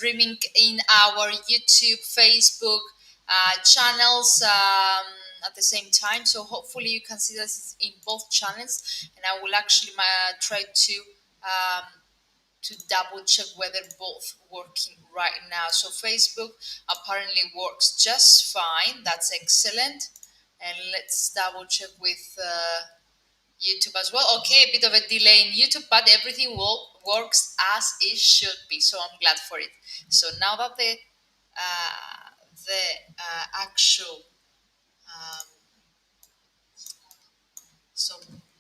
streaming in our YouTube, Facebook channels at the same time. So hopefully you can see this in both channels, and I will actually try um, to double check whether both working right now. So Facebook apparently works just fine. That's excellent. And let's double check with YouTube as well. Okay, a bit of a delay in YouTube, but everything works as it should be. So I'm glad for it. So now that the actual so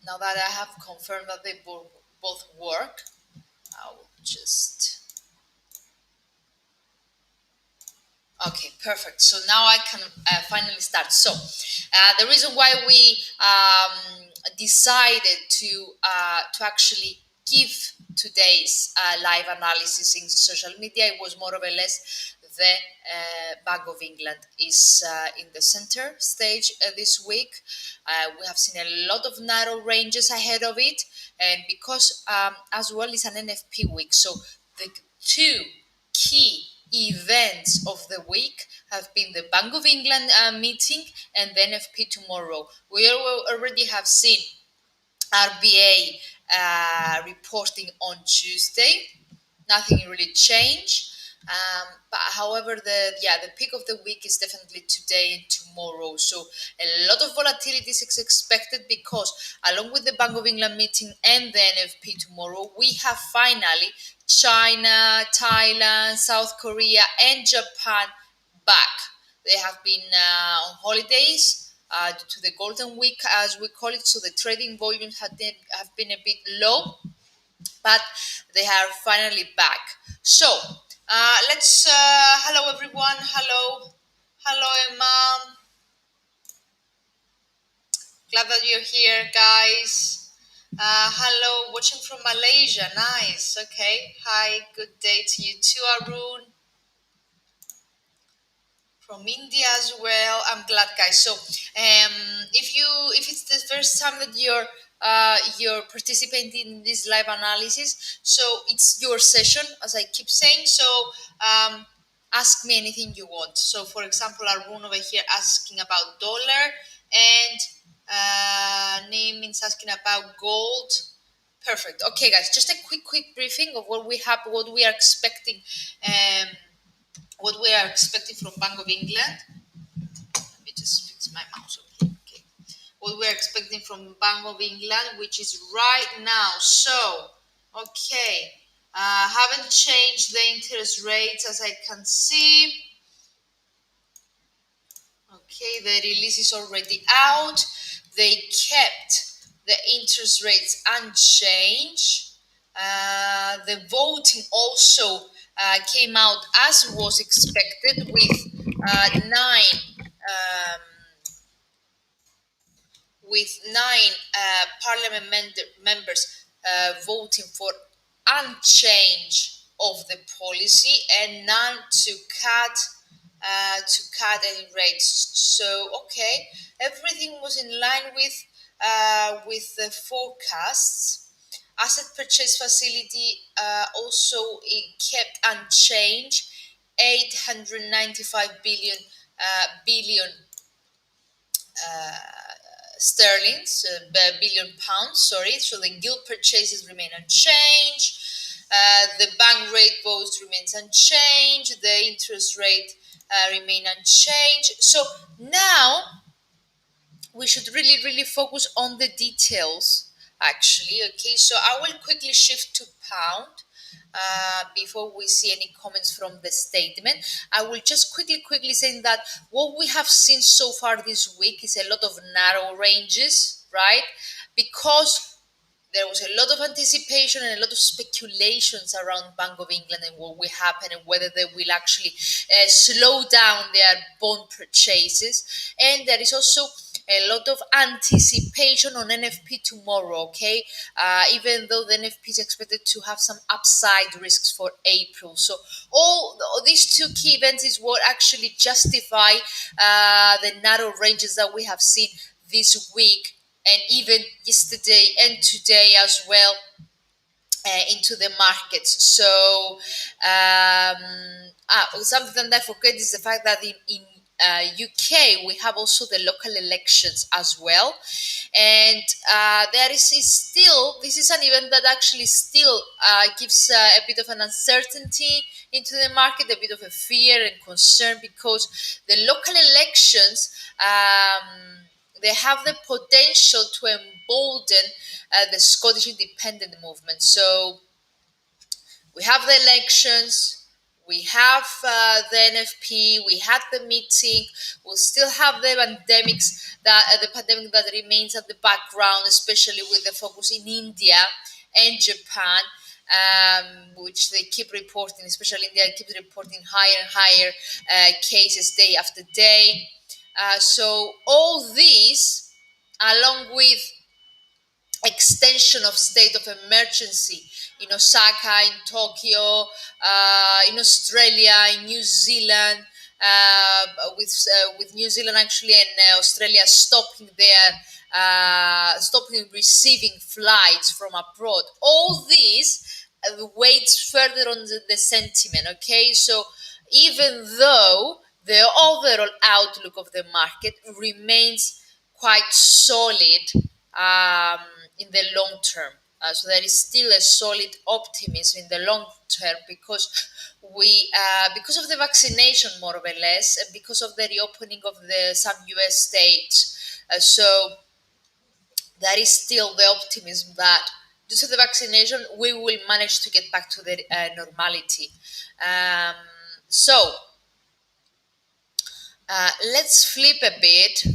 now that I have confirmed that they both work, I will just okay, perfect. So now I can finally start. So the reason why we decided to actually give today's live analysis in social media, it was more or less the Bank of England is in the center stage this week. We have seen a lot of narrow ranges ahead of it, and because as well it's an NFP week, so the two key events of the week have been the Bank of England meeting and the NFP tomorrow. We already have seen RBA reporting on Tuesday. Nothing really changed. But however, the peak of the week is definitely today and tomorrow. So a lot of volatility is expected because along with the Bank of England meeting and the NFP tomorrow, we have finally China, Thailand, South Korea, and Japan back. They have been on holidays due to the Golden Week, as we call it. So the trading volumes have been a bit low, but they are finally back. So let's hello everyone. Hello Emma. Glad that you're here, guys. Hello, watching from Malaysia. Nice. Okay. Hi. Good day to you too, Arun. From India as well. I'm glad, guys. So, if it's the first time that you're participating in this live analysis, so it's your session, as I keep saying. So, ask me anything you want. So, for example, Arun over here asking about dollar, and Name is asking about gold. Perfect. Okay, guys, just a quick briefing of what we have, what we are expecting. Um, what we are expecting from Bank of England. Let me just fix my mouse over here. Okay. What we are expecting from Bank of England, which is right now. So, okay, haven't changed the interest rates as I can see. Okay, the release is already out. They kept the interest rates unchanged. The voting also came out as was expected, with nine parliament members voting for unchange of the policy and none to cut any rates. So okay, everything was in line with the forecasts. Asset purchase facility also it kept unchanged, 895 billion sterlings, billion pounds, sorry. So the gilt purchases remain unchanged. The bank rate votes remains unchanged. The interest rate remain unchanged. So now we should really focus on the details, actually. Okay, so I will quickly shift to pound before we see any comments from the statement. I will just quickly say that what we have seen so far this week is a lot of narrow ranges, right? Because there was a lot of anticipation and a lot of speculations around Bank of England and what will happen and whether they will actually slow down their bond purchases. And there is also a lot of anticipation on NFP tomorrow, okay? Even though the NFP is expected to have some upside risks for April. So all these two key events is what actually justify the narrow ranges that we have seen this week and even yesterday and today as well. into the markets. So something that I forget is the fact that in UK we have also the local elections as well, and there is still, this is an event that actually still gives a bit of an uncertainty into the market, a bit of a fear and concern, because the local elections, they have the potential to embolden the Scottish independent movement. So we have the elections, we have the NFP, we had the meeting, we'll still have the pandemics, that the pandemic that remains at the background, especially with the focus in India and Japan, which they keep reporting, especially India keeps reporting higher and higher cases day after day. So all these, along with extension of state of emergency in Osaka, in Tokyo, in Australia, in New Zealand, with New Zealand actually and Australia stopping receiving flights from abroad. All these weighs further on the sentiment. Okay, so even though the overall outlook of the market remains quite solid um, in the long term. So there is still a solid optimism in the long term because of the vaccination, more or less, and because of the reopening of the some U.S. states. So there is still the optimism that due to the vaccination, we will manage to get back to the normality. Um, so let's flip a bit.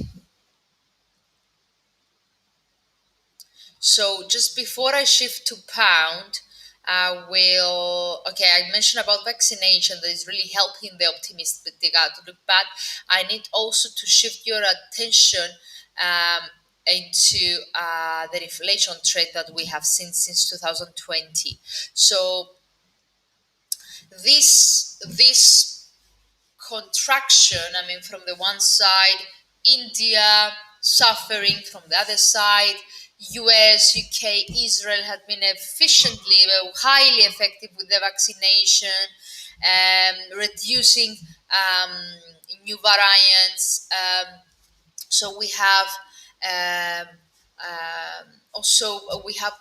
So just before I shift to pound, I will. Okay, I mentioned about vaccination that is really helping the optimistic outlook, but I need also to shift your attention into the inflation trade that we have seen since 2020. So this contraction, I mean, from the one side, India suffering, from the other side, US, UK, Israel had been efficiently, highly effective with the vaccination, reducing new variants. So we have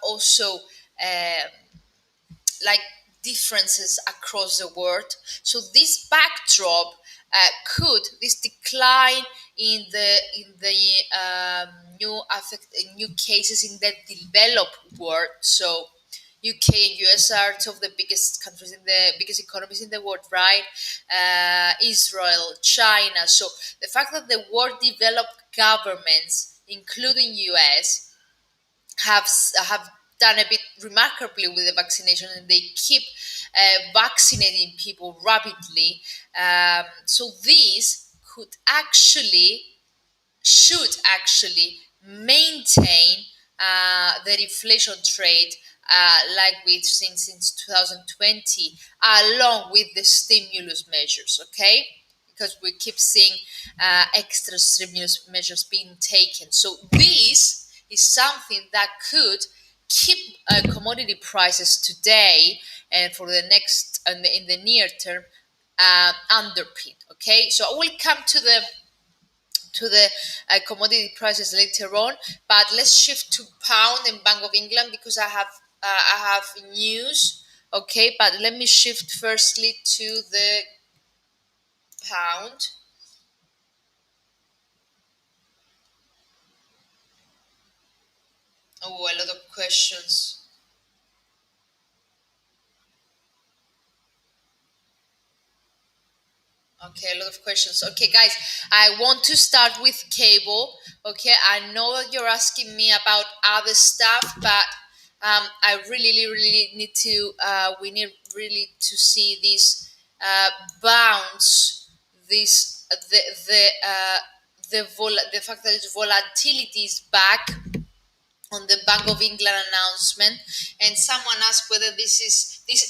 also like differences across the world. So this backdrop this decline in the new cases in the developed world. So UK and US are two of the biggest countries in the biggest economies in the world, right? Israel, China. So the fact that the world developed governments, including US, have done a bit remarkably with the vaccination, and they keep vaccinating people rapidly. So these should actually maintain the inflation trade like we've seen since 2020, along with the stimulus measures. Okay, because we keep seeing extra stimulus measures being taken. So this is something that could keep commodity prices today and for the next and in the near term underpinned. Okay, so I will come to the commodity prices later on, but let's shift to pound and Bank of England because I have news. Okay, but let me shift firstly to the pound. Oh, a lot of questions. Okay, a lot of questions. Okay, guys, I want to start with cable. Okay, I know that you're asking me about other stuff, but I really need to. We need really to see this bounce. This the fact that its volatility is back on the Bank of England announcement, and someone asked whether this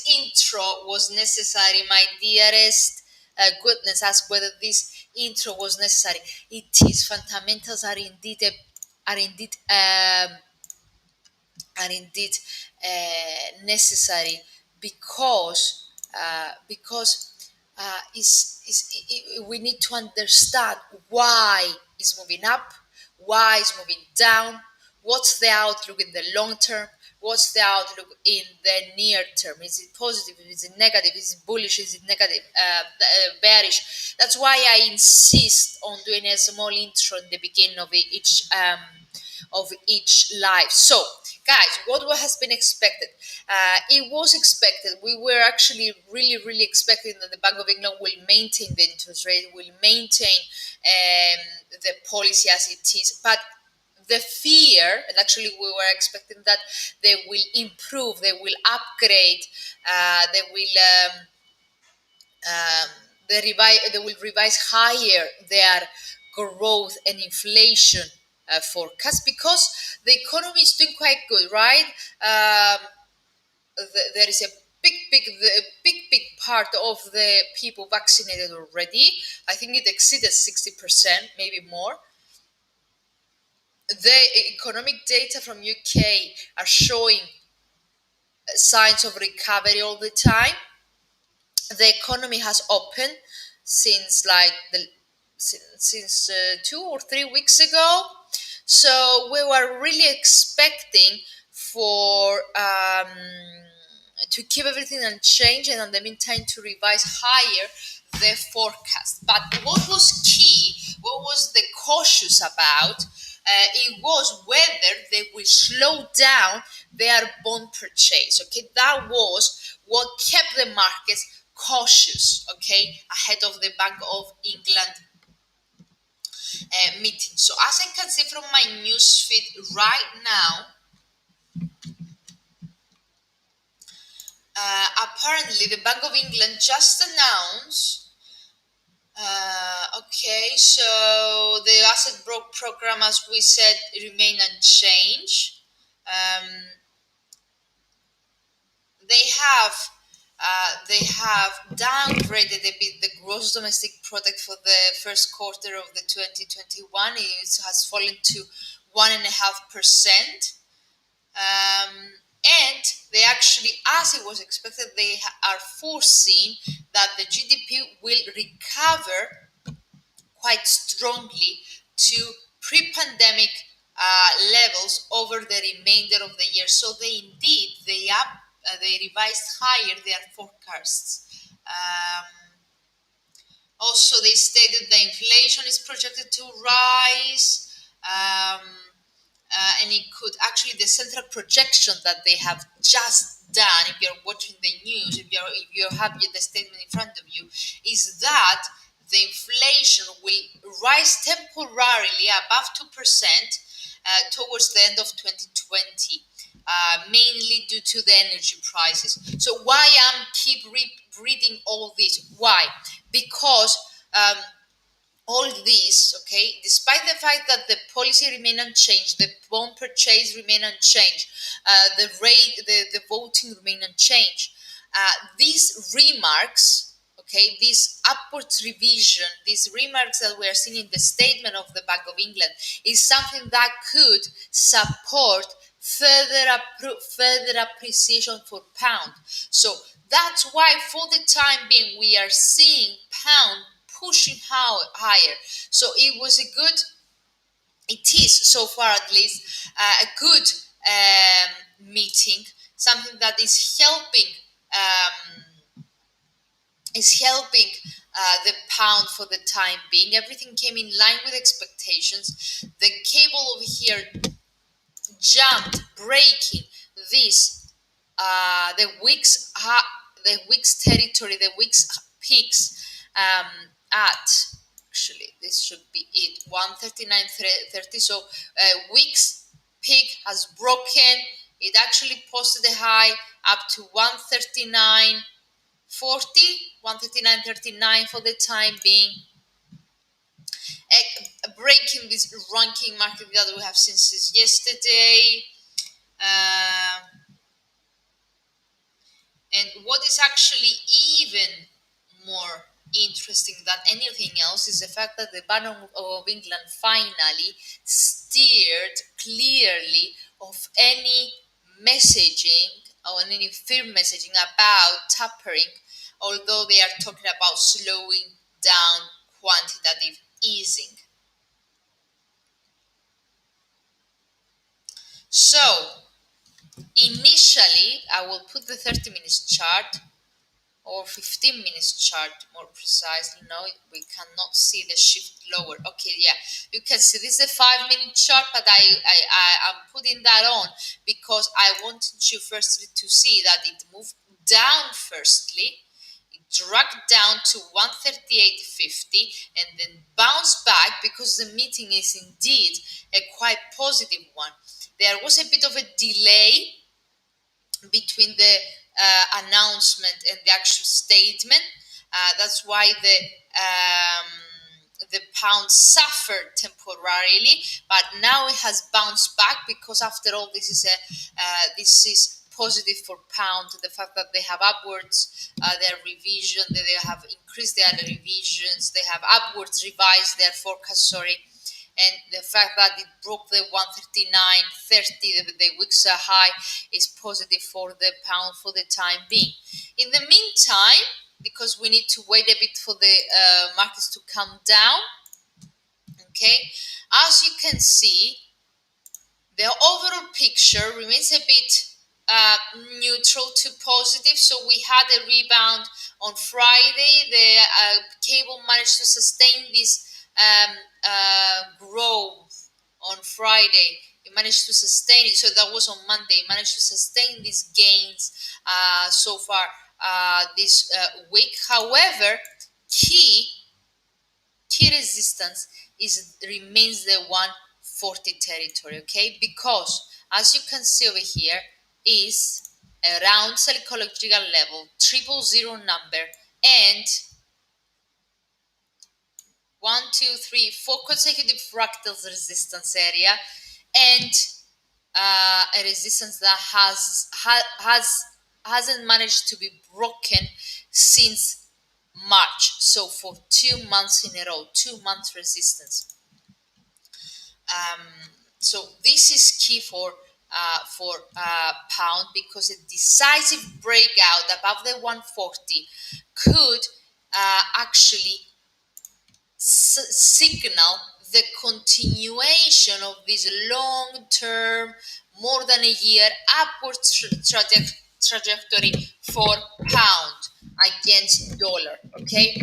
intro was necessary. My dearest goodness, asked whether this intro was necessary. It is. Fundamentals are indeed and indeed necessary because we need to understand why it's moving up, why it's moving down, what's the outlook in the long term, what's the outlook in the near term. Is it positive? Is it negative? Is it bullish? Is it negative? Bearish? That's why I insist on doing a small intro in the beginning of each live. So, guys, what has been expected? It was expected. We were actually really expecting that the Bank of England will maintain the interest rate, will maintain the policy as it is, but the fear, and actually we were expecting that they will improve, they will upgrade, they will um, they will revise higher their growth and inflation forecast because the economy is doing quite good, right? There is a big part of the people vaccinated already. I think it exceeded 60%, maybe more. The economic data from UK are showing signs of recovery all the time. The economy has opened since since 2 or 3 weeks ago. So we were really expecting for to keep everything unchanged and in the meantime to revise higher the forecast. But what was key, what was the cautious about, it was whether they will slow down their bond purchase. Okay, that was what kept the markets cautious, okay, ahead of the Bank of England meeting. So as I can see from my news feed right now, apparently the Bank of England just announced okay, so the asset program, as we said, remain unchanged. Um, they have downgraded a bit the gross domestic product for the first quarter of the 2021. It has fallen to 1.5%. And they actually, as it was expected, they are foreseeing that the GDP will recover quite strongly to pre-pandemic levels over the remainder of the year. So they revised higher their forecasts. Also, they stated the inflation is projected to rise. And it could actually, the central projection that they have just done, if you're watching the news, if you have the statement in front of you, is that the inflation will rise temporarily above 2% towards the end of 2020, mainly due to the energy prices. So why I'm keep reading all this? Why? Because all this, okay, despite the fact that the policy remain unchanged, the bond purchase remain unchanged, the rate, the voting remain unchanged, these remarks, okay, this upward revision, these remarks that we are seeing in the statement of the Bank of England is something that could support further appreciation for pound. So that's why for the time being we are seeing pound pushing higher. So it is so far at least a good meeting, something that is helping the pound for the time being. Everything came in line with expectations. The cable over here jumped, breaking this the week's territory, the week's peaks at, actually this should be it, 139.30. So week's peak has broken. It actually posted a high up to 139.40, 139.39 for the time being, breaking this ranking market that we have seen since yesterday. And what is actually even more interesting than anything else is the fact that the Bank of England finally steered clearly of any messaging or any firm messaging about tapering, although they are talking about slowing down quantitative easing. So initially, I will put the 30 minutes chart or 15 minutes chart more precisely. No, we cannot see the shift lower. Okay, yeah, you can see this is a 5-minute chart, but I'm putting that on because I wanted you firstly to see that it moved down firstly. It dragged down to 138.50 and then bounced back because the meeting is indeed a quite positive one. There was a bit of a delay between the announcement and the actual statement. That's why the pound suffered temporarily, but now it has bounced back because after all, this is positive for pound. The fact that they have upwards their revision, that they have increased their revisions, they have upwards revised their forecast. Sorry, and the fact that it broke the 139.30, the week's high, is positive for the pound for the time being. In the meantime, because we need to wait a bit for the markets to come down, okay, as you can see, the overall picture remains a bit neutral to positive. So we had a rebound on Friday. The cable managed to sustain this growth on Friday. It managed to sustain it. So that was on Monday. It managed to sustain these gains so far this week. However, key resistance remains the 140 territory, okay? Because as you can see over here is around psychological level, 000 number, and 4 consecutive fractals resistance area, and a resistance that hasn't managed to be broken since March. So for 2 months in a row, 2 months resistance. So this is key for pound, because a decisive breakout above the 140 could actually signal the continuation of this long-term, more than a year upward trajectory for pound against dollar. Okay,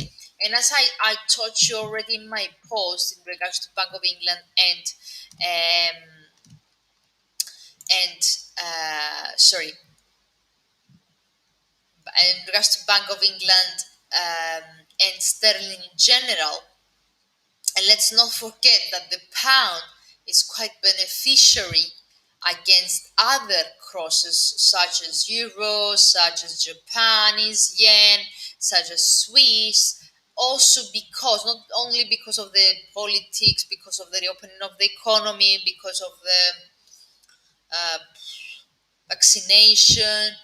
and as I taught you already in my post in regards to Bank of England sorry, in regards to Bank of England and sterling in general. And let's not forget that the pound is quite beneficiary against other crosses such as euro, such as Japanese yen, such as Swiss. Also because, not only because of the politics, because of the reopening of the economy, because of the vaccination,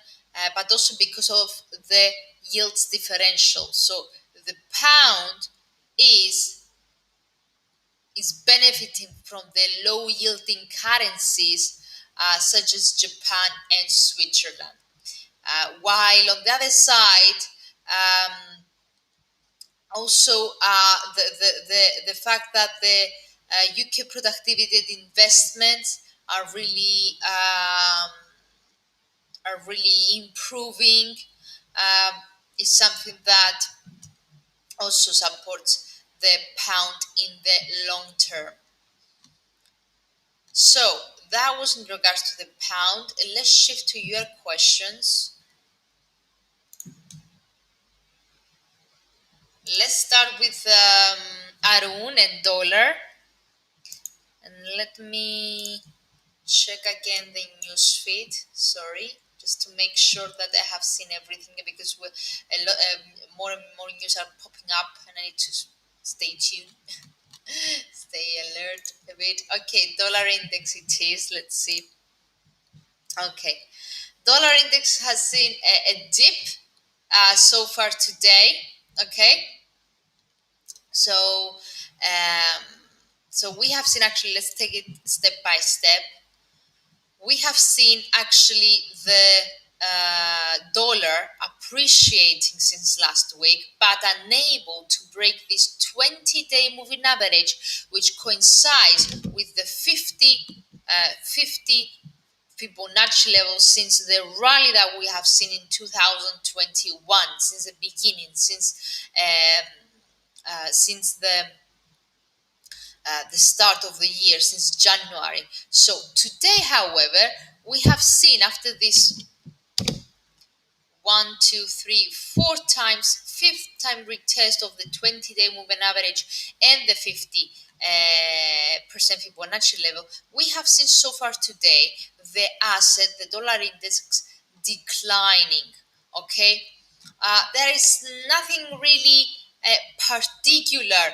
but also because of the yields differential. So the pound is benefiting from the low yielding currencies such as Japan and Switzerland. While on the other side, also the fact that the UK productivity investments are really improving is something that also supports the pound in the long term. So that was in regards to the pound. Let's shift to your questions. Let's start with Arun and dollar. And let me check again the news feed. Sorry, just to make sure that I have seen everything, because more and more news are popping up, and I need to stay tuned. Stay alert a bit. Okay, dollar index it is. Let's see. Okay, dollar index has seen a dip so far today. Okay, so so we have seen, actually, let's take it step by step. we have seen actually the dollar appreciating since last week, but unable to break this 20-day moving average, which coincides with the 50 Fibonacci level since the rally that we have seen in 2021, since the beginning, since the start of the year, since January. So today, however, we have seen after this one, two, three, four times, fifth time retest of the 20-day moving average and the 50% Fibonacci level, we have seen so far today the asset, the dollar index, declining. Okay, there is nothing really particular.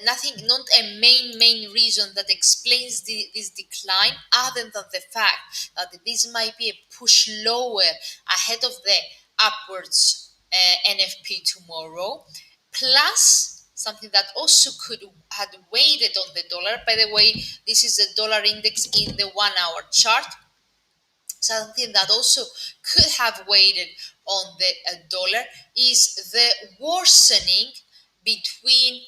Nothing, not a main reason that explains this decline, other than the fact that this might be a push lower ahead of the upwards NFP tomorrow, plus something that also could had weighted on the dollar. By the way, this is the dollar index in the 1 hour chart. Something that also could have weighted on the dollar is the worsening between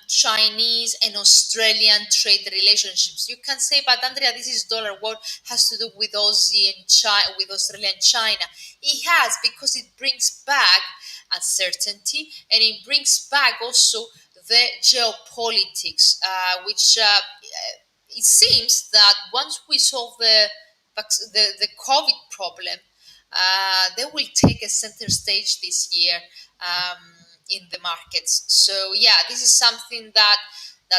Chinese and Australian trade relationships. You can say, but Andrea, this is dollar. What has to do with Aussie and China, with Australia and China? It has, because it brings back uncertainty, and it brings back also the geopolitics, which it seems that once we solve the COVID problem, they will take a center stage this year in the markets. So yeah, this is something that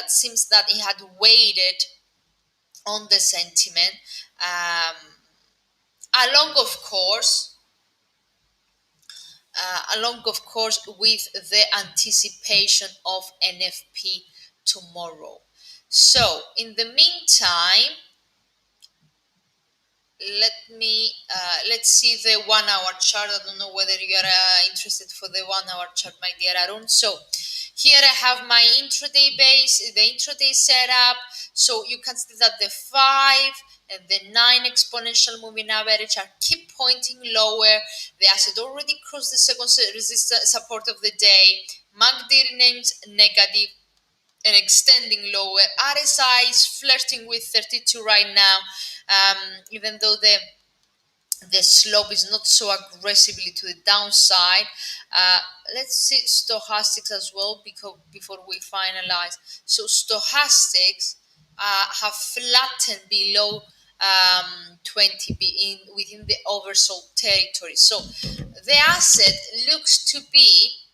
seems that it had weighted on the sentiment, along of course. Along, of course, with the anticipation of NFP tomorrow. So, in the meantime, let's see the 1 hour chart. I don't know whether you are interested for the 1 hour chart, my dear Arun. So here I have my intraday base, the intraday setup. So you can see that the 5 and the 9 exponential moving average are keep pointing lower. The asset already crossed the second resistance support of the day. MACD remains negative and extending lower. RSI is flirting with 32 right now, even though the slope is not so aggressively to the downside. Let's see stochastics as well, because before we finalize. So stochastics have flattened below 20 within the oversold territory. So the asset looks to be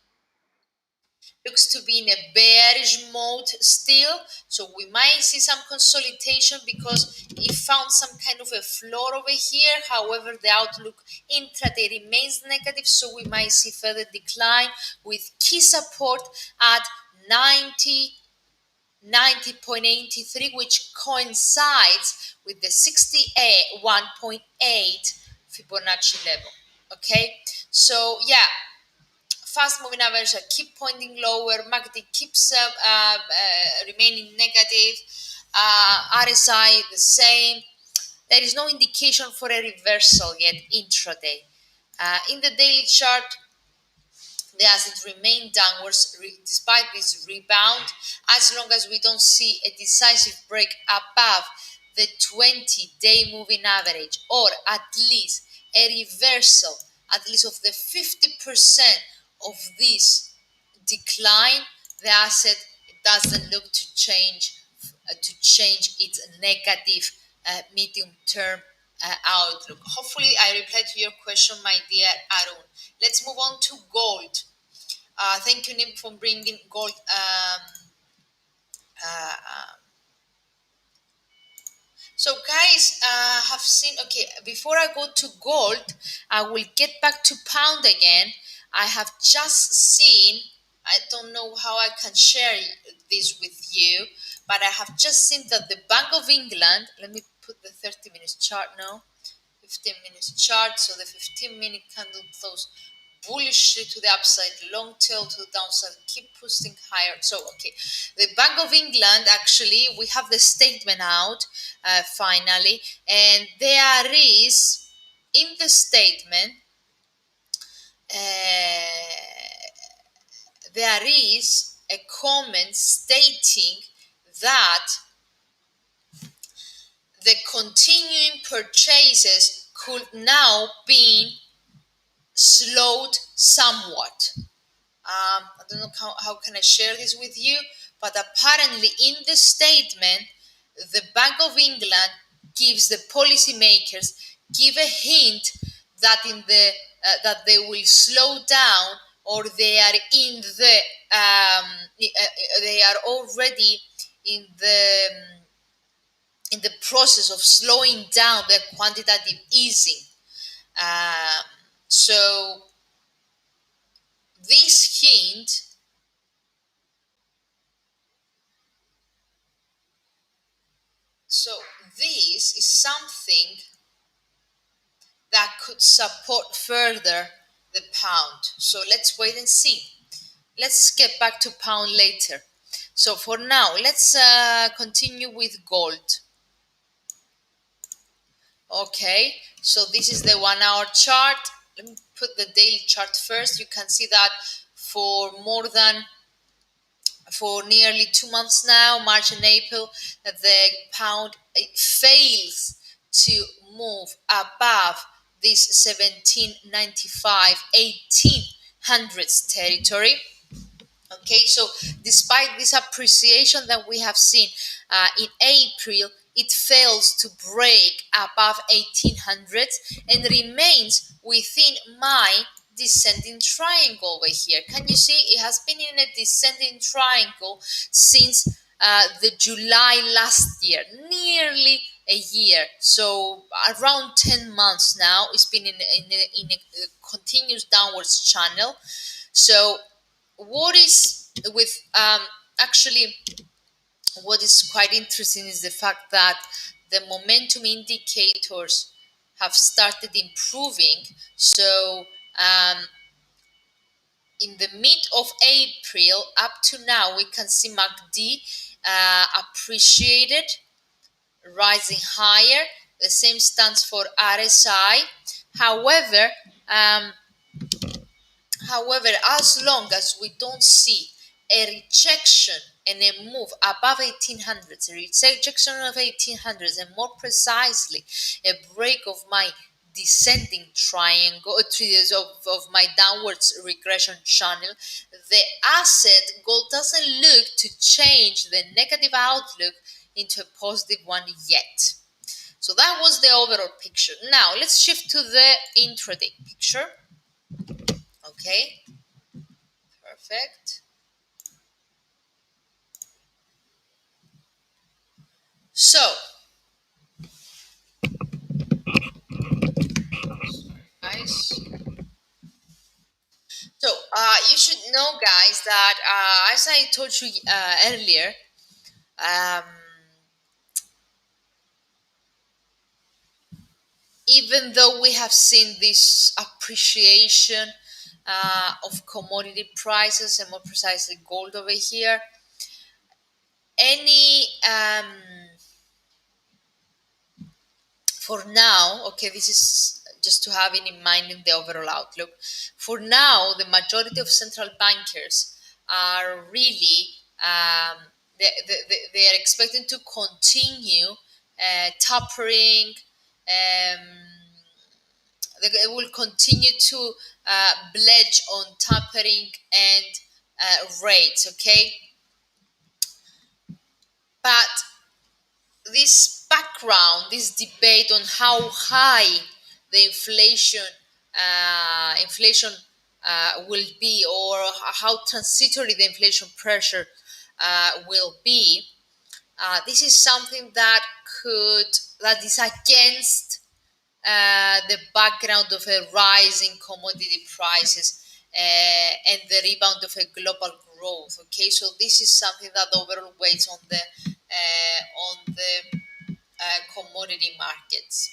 in a bearish mode still. So we might see some consolidation because it found some kind of a floor over here. However, the outlook intraday remains negative, so we might see further decline with key support at 90.83, which coincides with the 61.8 Fibonacci level. Okay, so yeah, fast moving average keep pointing lower. MACD keeps remaining negative. RSI the same. There is no indication for a reversal yet intraday. In the daily chart, the asset remained downwards despite this rebound, as long as we don't see a decisive break above the 20-day moving average, or at least a reversal at least of the 50% of this decline. The asset doesn't look to change its negative medium term outlook. Hopefully I replied to your question, my dear Arun. Let's move on to gold. Thank you, Nim, for bringing gold. So guys, have seen, okay, before I go to gold, I will get back to pound again. I have just seen, I don't know how I can share this with you, but I have just seen that the Bank of England, let me put the 30 minutes chart now, 15 minutes chart, so the 15-minute candle close bullishly to the upside, long tail to the downside, keep pushing higher. So, okay, the Bank of England, actually, we have the statement out finally, and there is in the statement, there is a comment stating that the continuing purchases could now be slowed somewhat. I don't know how can I share this with you, but apparently in the statement, the Bank of England gives the policymakers give a hint that they will slow down, or they are in the they are already in the process of slowing down the quantitative easing. Um, so this hint, so this is something that could support further the pound. So let's wait and see. Let's get back to pound later. So for now, let's continue with gold. Okay, so this is the 1 hour chart. Let me put the daily chart first. You can see that for nearly 2 months now, March and April, the pound fails to move above this 1795 1800s territory. Okay, so despite this appreciation that we have seen in April, it fails to break above 1800s and remains within my descending triangle over here. Can you see it has been in a descending triangle since the July last year, nearly a year. So around 10 months now, it's been in a continuous downwards channel. So what is with actually what is quite interesting is the fact that the momentum indicators have started improving. So in the mid of April up to now, we can see MACD appreciated, rising higher. The same stands for RSI. However, um, However, as long as we don't see a rejection and a move above 1800s, a rejection of 1800s, and more precisely, a break of my descending triangle, of my downwards regression channel, the asset gold doesn't look to change the negative outlook into a positive one yet. So that was the overall picture. Now let's shift to the intraday picture. Okay. Perfect. So, guys. So, you should know, guys, that as I told you earlier, um, even though we have seen this appreciation of commodity prices, and more precisely gold over here, any for now, okay, this is just to have it in mind in the overall outlook. For now, the majority of central bankers are really they are expecting to continue tapering. They will continue to pledge on tapering and rates. Okay, but this background, this debate on how high the inflation will be, or how transitory the inflation pressure will be. This is something that is against the background of a rise in commodity prices and the rebound of a global growth. Okay, so this is something that overall weighs on the commodity markets.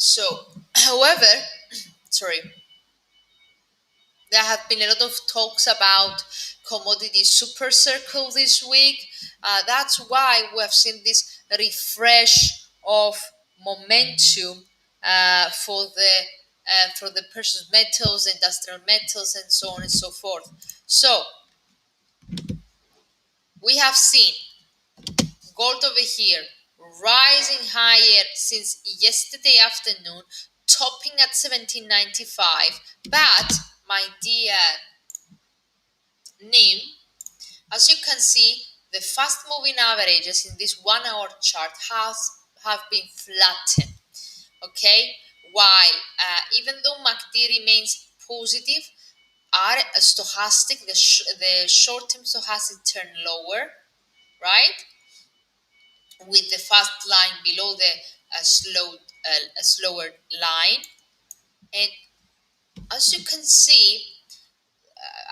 So, however, sorry, there have been a lot of talks about commodity super circle this week. That's why we have seen this refresh of momentum for the precious metals, industrial metals, and so on and so forth. So we have seen gold over here rising higher since yesterday afternoon, topping at 1795. But my dear Nim, as you can see, the fast moving averages in this 1 hour chart have been flattened. Okay, while even though MACD remains positive, our stochastic, the short-term stochastic turn lower, right? With the fast line below the slower line, and as you can see,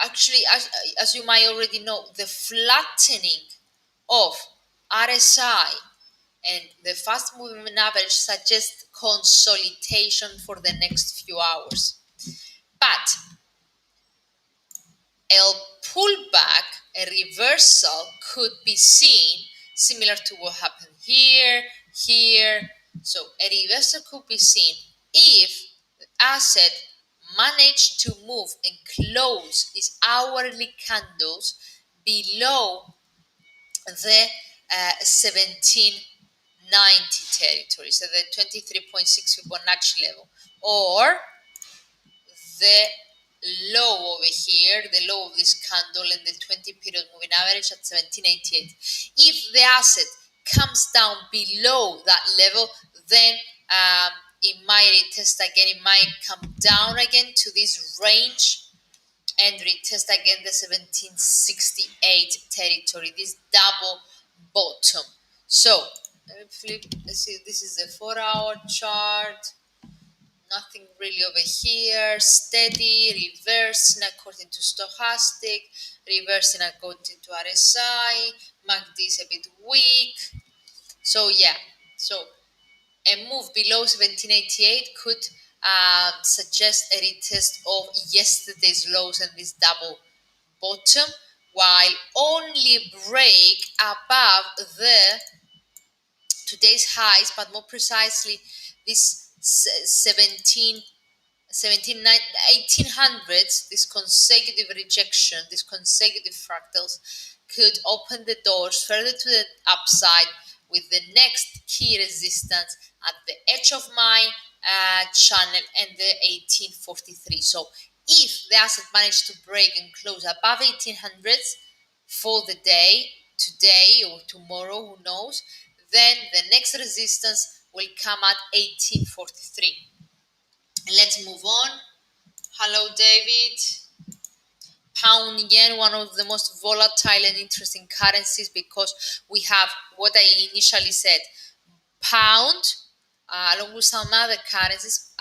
actually, as you might already know, the flattening of RSI and the fast moving average suggests consolidation for the next few hours. But a pullback, a reversal could be seen similar to what happened here, here. So a reversal could be seen if the asset managed to move and close its hourly candles below the 1790 territory, so the 23.6 Fibonacci level, or the low over here, the low of this candle in the 20 period moving average at 1788. If the asset comes down below that level, then it might retest again, it might come down again to this range and retest again the 1768 territory, this double bottom. So let me flip, let's see, this is the 4 hour chart. Nothing really over here. Steady, reversing according to stochastic, reversing according to RSI. MACD is a bit weak. So yeah, so a move below 1788 could suggest a retest of yesterday's lows and this double bottom, while only break above the today's highs, but more precisely this 1800s, this consecutive rejection, these consecutive fractals could open the doors further to the upside with the next key resistance at the edge of my channel and the 1843. So if the asset managed to break and close above 1800s for the day, today or tomorrow, who knows, then the next resistance will come at 1843. Let's move on. Hello, David. Pound yen, one of the most volatile and interesting currencies because we have what I initially said. Pound, along with some other currencies,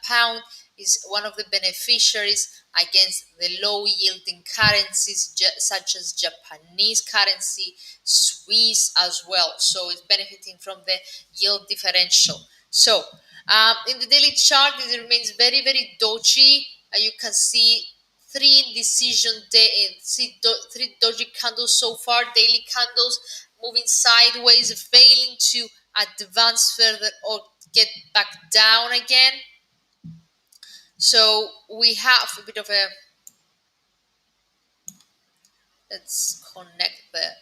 pound is one of the beneficiaries against the low yielding currencies such as Japanese currency, Swiss as well. So it's benefiting from the yield differential. So in the daily chart, it remains very, very dodgy. You can see three indecision day, three dodgy candles so far, daily candles moving sideways, failing to advance further or get back down again. So we have a bit of a, let's connect the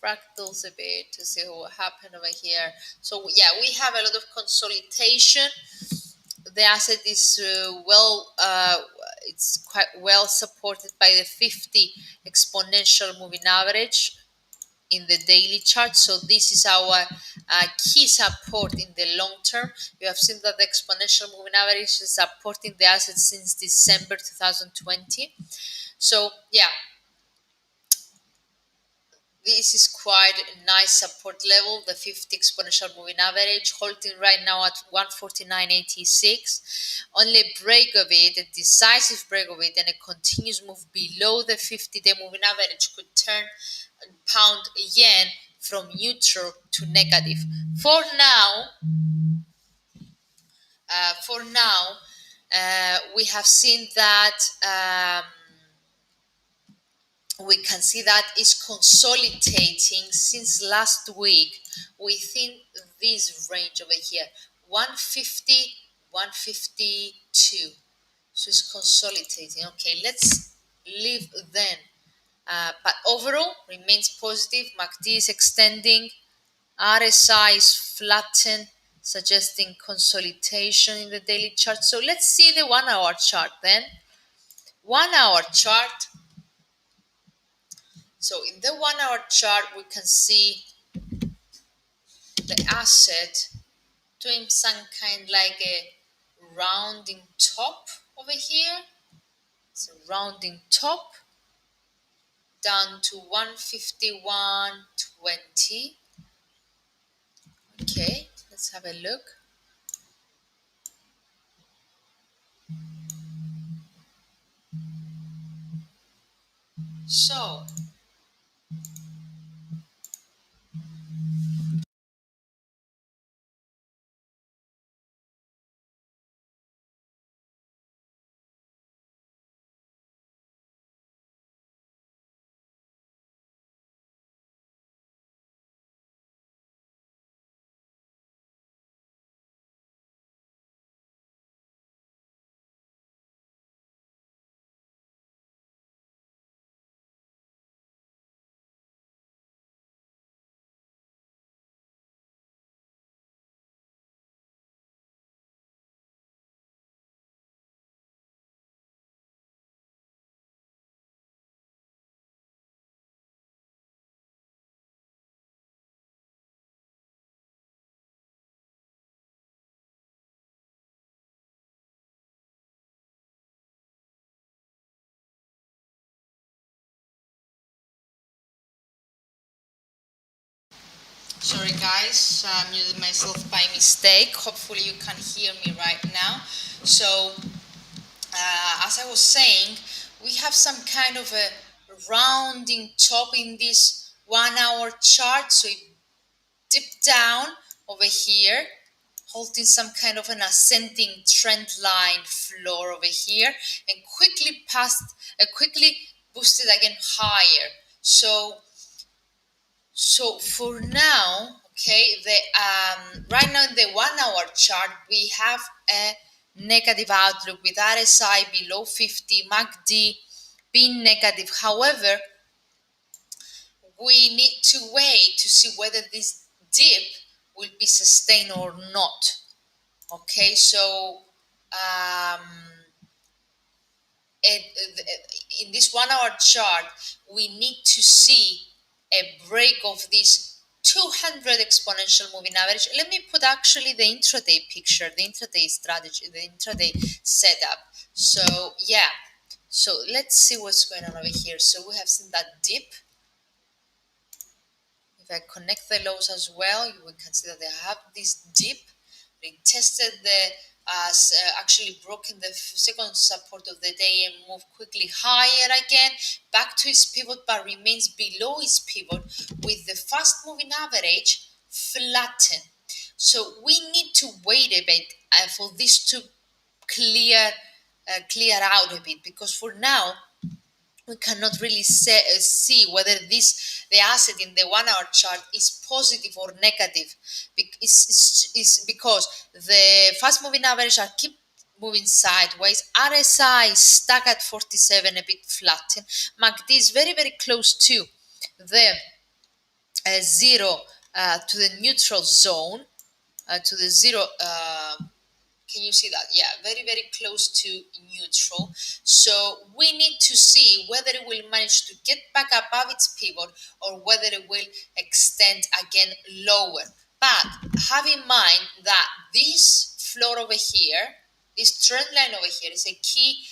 fractals a bit to see what happened over here. So yeah, we have a lot of consolidation. The asset is it's quite well supported by the 50 exponential moving average in the daily chart. So this is our key support in the long term. You have seen that the exponential moving average is supporting the asset since December 2020. So yeah, this is quite a nice support level, the 50 exponential moving average, holding right now at 149.86. Only a break of it, a decisive break of it, and a continuous move below the 50-day moving average could turn pound yen from neutral to negative. For now, For now, we have seen that we can see that is consolidating since last week within this range over here, 150, 152. So it's consolidating. Okay, let's leave then. But overall, remains positive. MACD is extending. RSI is flattened, suggesting consolidation in the daily chart. So let's see the 1 hour chart then. 1 hour chart. So in the 1 hour chart, we can see the asset doing some kind like a rounding top over here. So rounding top down to 151.20. Okay, let's have a look. So sorry guys, I muted myself by mistake. Hopefully you can hear me right now. So as I was saying, we have some kind of a rounding top in this 1 hour chart. So it dipped down over here, holding some kind of an ascending trend line floor over here, and quickly boosted again higher. So for now, okay, right now in the 1 hour chart, we have a negative outlook with RSI below 50, MACD being negative. However, we need to wait to see whether this dip will be sustained or not. Okay, so um, in this 1 hour chart, we need to see a break of this 200 exponential moving average. Let me put actually the intraday picture, the intraday strategy, the intraday setup. So yeah, so let's see what's going on over here. So we have seen that dip. If I connect the lows as well, you can see that they have this dip. They tested actually broken the second support of the day and moved quickly higher again, back to its pivot, but remains below its pivot with the fast moving average flattened. So we need to wait a bit for this to clear out a bit, because for now we cannot really see whether the asset in the 1 hour chart is positive or negative. It's because the fast moving average are keep moving sideways. RSI is stuck at 47, a bit flattened. MACD is very close to the zero, to the neutral zone, to the zero. Can you see that? Yeah, very close to neutral. So we need to see whether it will manage to get back above its pivot or whether it will extend again lower. But have in mind that this floor over here, this trend line over here, is a key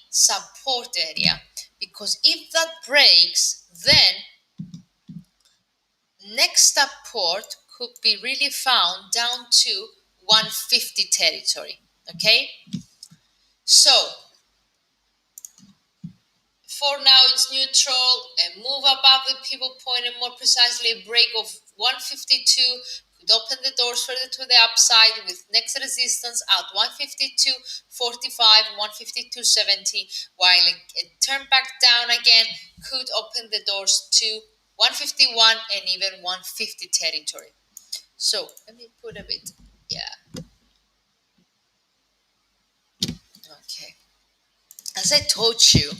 support area, because if that breaks, then next support could be really found down to 150 territory. Okay, so for now it's neutral, and move above the pivot point, and more precisely a break of 152 could open the doors further to the upside with next resistance at 152.45, 152.70, while it turned back down again, could open the doors to 151 and even 150 territory. So let me put a bit, yeah, okay. As I told you,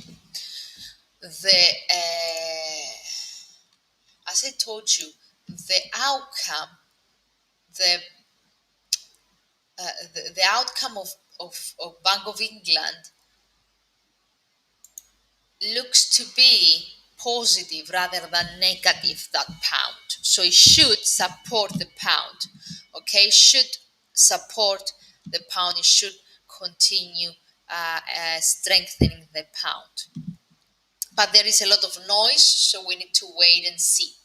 the as I told you, the outcome, the the outcome of Bank of England looks to be positive rather than negative, that pound. So it should support the pound. Okay, should support the pound. It should continue strengthening the pound. But there is a lot of noise, so we need to wait and see.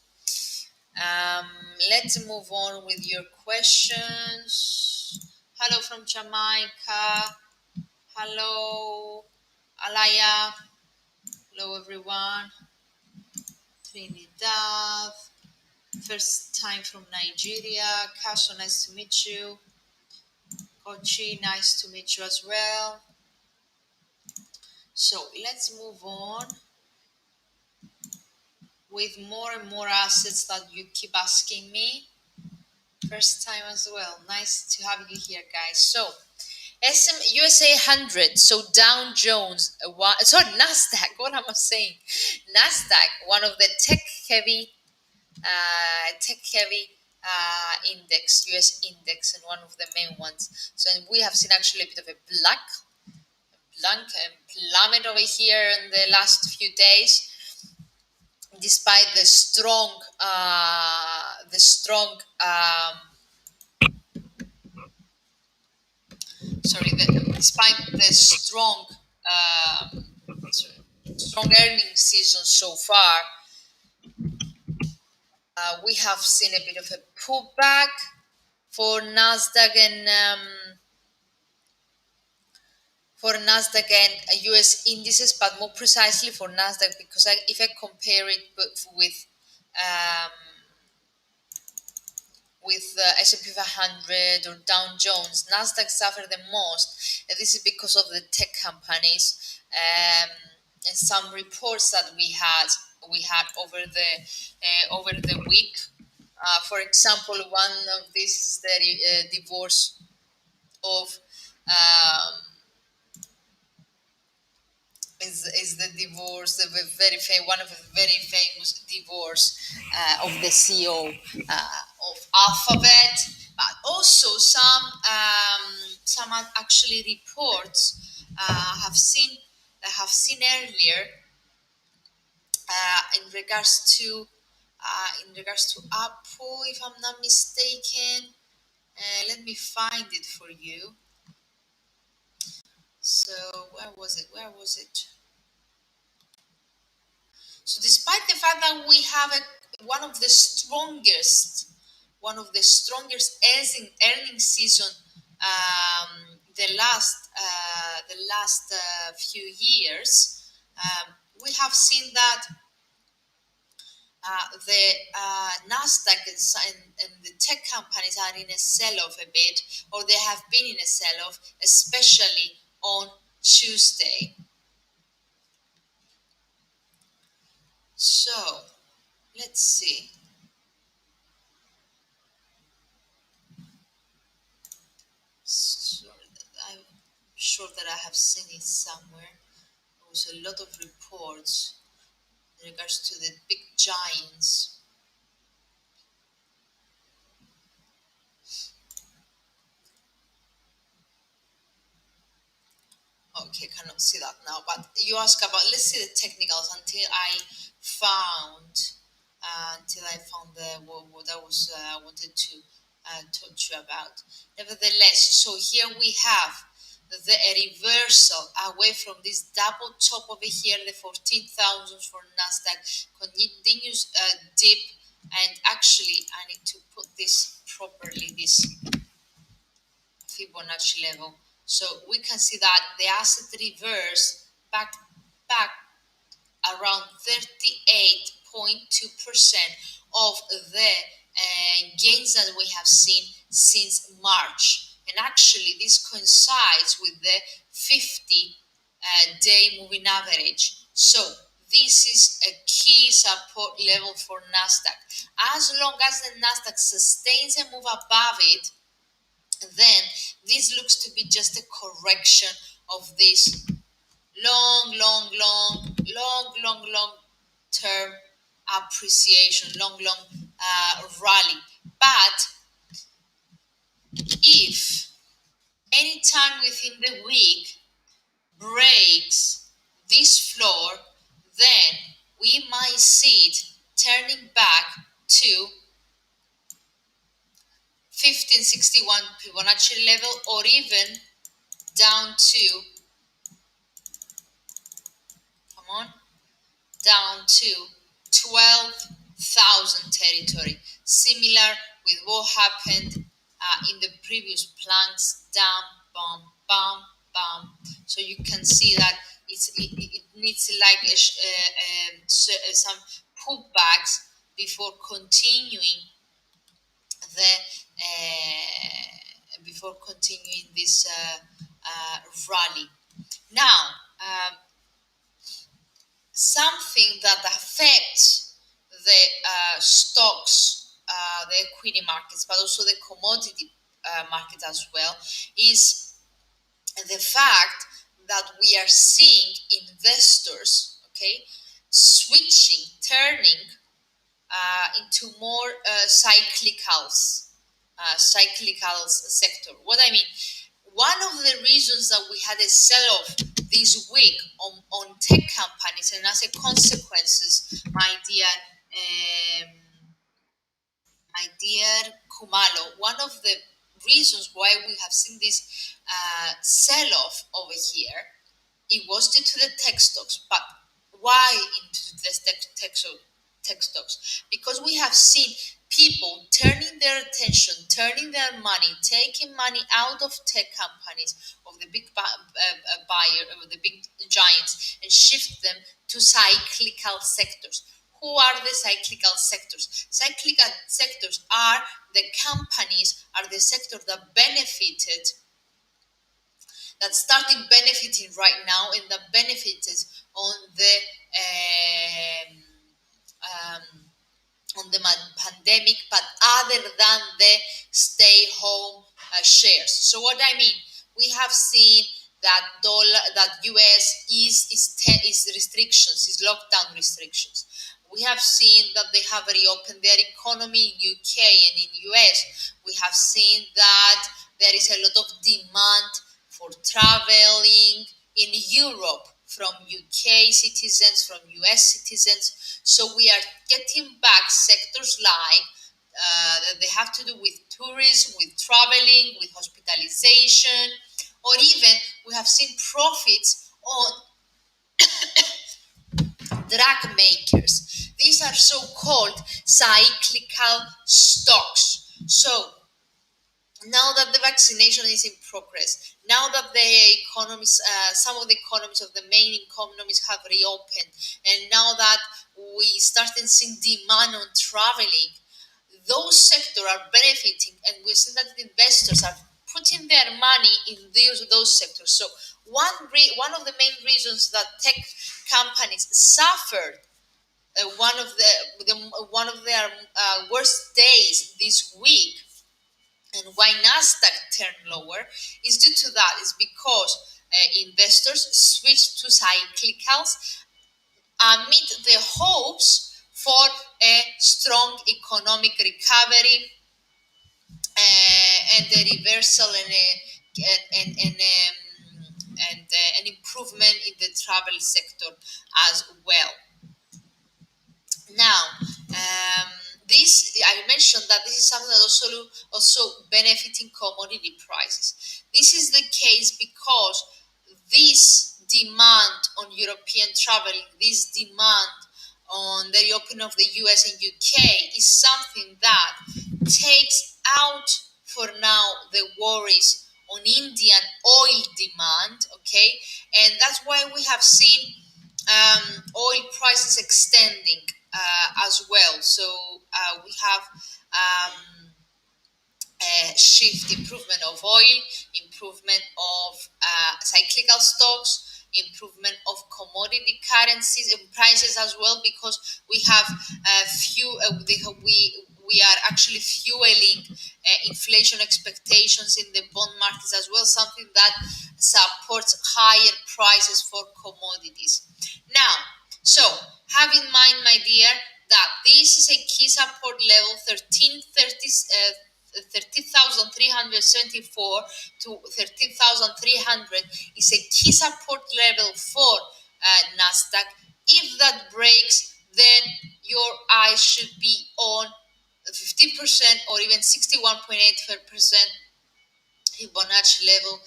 Let's move on with your questions. Hello from Jamaica. Hello, Alaya. Hello, everyone. Trinidad. First time from Nigeria. Kaso, nice to meet you. Kochi, nice to meet you as well. So let's move on with more and more assets that you keep asking me. First time as well. Nice to have you here, guys. So USA 100, so Dow Jones, Nasdaq. What am I saying? Nasdaq, one of the tech-heavy index, US index, and one of the main ones. So we have seen actually a bit of a blank plummet over here in the last few days, despite the strong, despite the strong earnings season so far. We have seen a bit of a pullback for Nasdaq and US indices, but more precisely for Nasdaq, because if I compare it um, with S&P 500 or Dow Jones, Nasdaq suffered the most. And this is because of the tech companies and some reports that we had over the week. For example, one of these is the divorce of is the divorce, one of the very famous divorce of the CEO of Alphabet, but also some actually reports have seen earlier in regards to Apple, if I'm not mistaken. Let me find it for you. So where was it? So despite the fact that we have one of the strongest earning season the last few years, we have seen that the Nasdaq and the tech companies are in a sell-off a bit, or they have been in a sell-off, especially on Tuesday. So let's see. I'm sure that I have seen it somewhere. There was a lot of reports in regards to the big giants. Okay, cannot see that now. But you ask about, let's see the technicals until I found what I was wanted to talk to you about. Nevertheless, so here we have a reversal away from this double top over here, the 14,000 for Nasdaq, continues dip, and actually I need to put this properly, this Fibonacci level. So we can see that the asset reverse back around 38.2% of the gains that we have seen since March. And actually, this coincides with the 50-day moving average. So this is a key support level for Nasdaq. As long as the Nasdaq sustains a move above it, then this looks to be just a correction of this long term appreciation, long rally. But if any time within the week breaks this floor, then we might see it turning back to 1561 Fibonacci level, or even down to, come on, down to 12,000 territory, similar with what happened in the previous planks, down, bam, bam, bam. So you can see that it needs like some pullbacks before continuing the this rally. Now, something that affects the stocks, the equity markets, but also the commodity market as well, is the fact that we are seeing investors, okay, switching, turning into more cyclical sector. What I mean, one of the reasons that we had a sell-off this week on tech companies, and as a consequences, um, my dear Kumalo, one of the reasons why we have seen this sell-off over here, it was due to the tech stocks. But why into the tech stocks? Because we have seen people turning their attention, turning their money, taking money out of tech companies, of the big buyer, of the big giants, and shift them to cyclical sectors. Who are the cyclical sectors? Cyclical sectors are the companies, are the sector that benefited, that started benefiting right now, and that benefited on the um, pandemic, but other than the stay-home shares. So what I mean, we have seen that US is restrictions, is lockdown restrictions. We have seen that they have reopened their economy in UK and in US. We have seen that there is a lot of demand for traveling in Europe from UK citizens, from US citizens. So we are getting back sectors like that they have to do with tourism, with traveling, with hospitalization, or even we have seen profits on drug makers. These are so-called cyclical stocks. So now that the vaccination is in progress, now that the economies, some of the economies of the main economies have reopened, and now that we started seeing demand on traveling, those sectors are benefiting, and we've seen that investors are putting their money in those sectors. So one of the main reasons that tech companies suffered one of their worst days this week, and why Nasdaq turned lower, is due to that. Is because investors switched to cyclicals amid the hopes for a strong economic recovery and a reversal and an improvement in the travel sector as well. Now, this I mentioned that this is something that also benefiting commodity prices. This is the case because this demand on European traveling, this demand on the reopening of the US and UK is something that takes out for now the worries on Indian oil demand, okay? And that's why we have seen oil prices extending as well. So we have shift, improvement of oil, improvement of cyclical stocks, improvement of commodity currencies and prices as well, because we have we are actually fueling inflation expectations in the bond markets as well, something that supports higher prices for commodities. Now, so have in mind, my dear, that this is a key support level 13,374 to 13,300 is a key support level for Nasdaq. If that breaks, then your eyes should be on 50% or even 61.8% Fibonacci level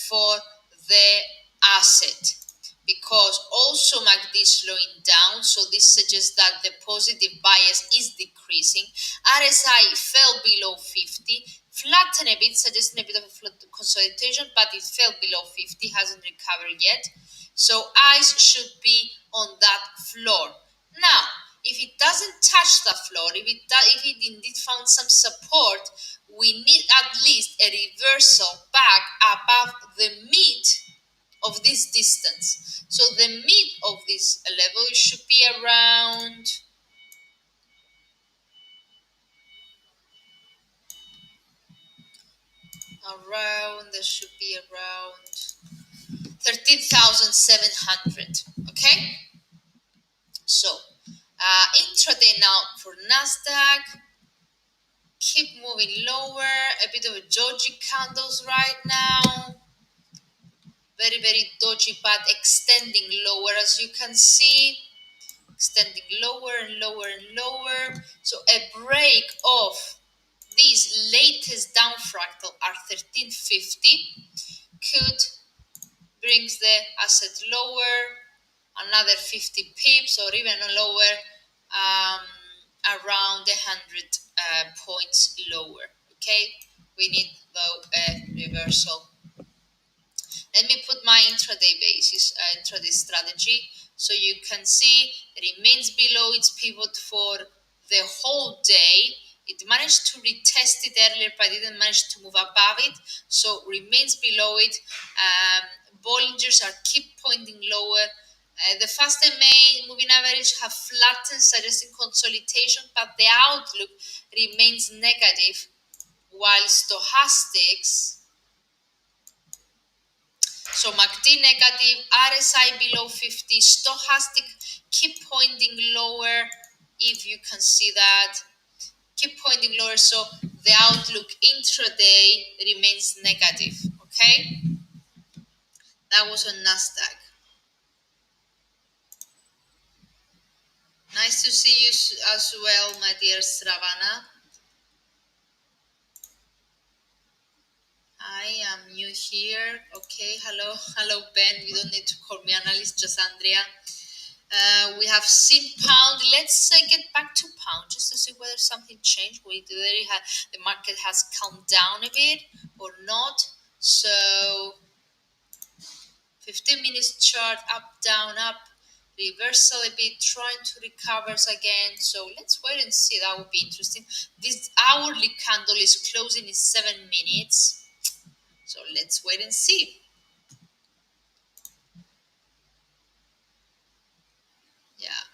for the asset, because also MACD is slowing down, so this suggests that the positive bias is decreasing. RSI fell below 50, flattened a bit, suggesting a bit of a consolidation, but it fell below 50, hasn't recovered yet. So eyes should be on that floor. Now, if it doesn't touch the floor, if it indeed found some support, we need at least a reversal back above the mid of this distance. So the mid of this level should be around there should be around 13,700. Okay, so intraday now for Nasdaq. Keep moving lower, a bit of a doji candles right now, very very doji, but extending lower, as you can see, extending lower and lower and lower. So a break of this latest down fractal at 1350 could brings the asset lower another 50 pips or even lower, around 100 points lower. Okay, we need though a reversal. Let me put my intraday basis, intraday strategy, so you can see it remains below its pivot for the whole day. It managed to retest it earlier, but didn't manage to move above it, so remains below it. Bollingers are keep pointing lower. The fast MA moving average have flattened, suggesting consolidation, but the outlook remains negative, while stochastics, so MACD negative, RSI below 50, stochastic keep pointing lower, if you can see that, keep pointing lower, so the outlook intraday remains negative. Okay, that was on Nasdaq. Nice to see you as well, my dear Stravana. I am new here. Okay, hello Ben. You don't need to call me analyst, just Andrea. We have seen pound. Let's get back to pound just to see whether something changed. The market has calmed down a bit or not. So 15 minutes chart, up, down, up, reversal a bit, trying to recover again. So let's wait and see. That would be interesting. This hourly candle is closing in 7 minutes. So let's wait and see. Yeah.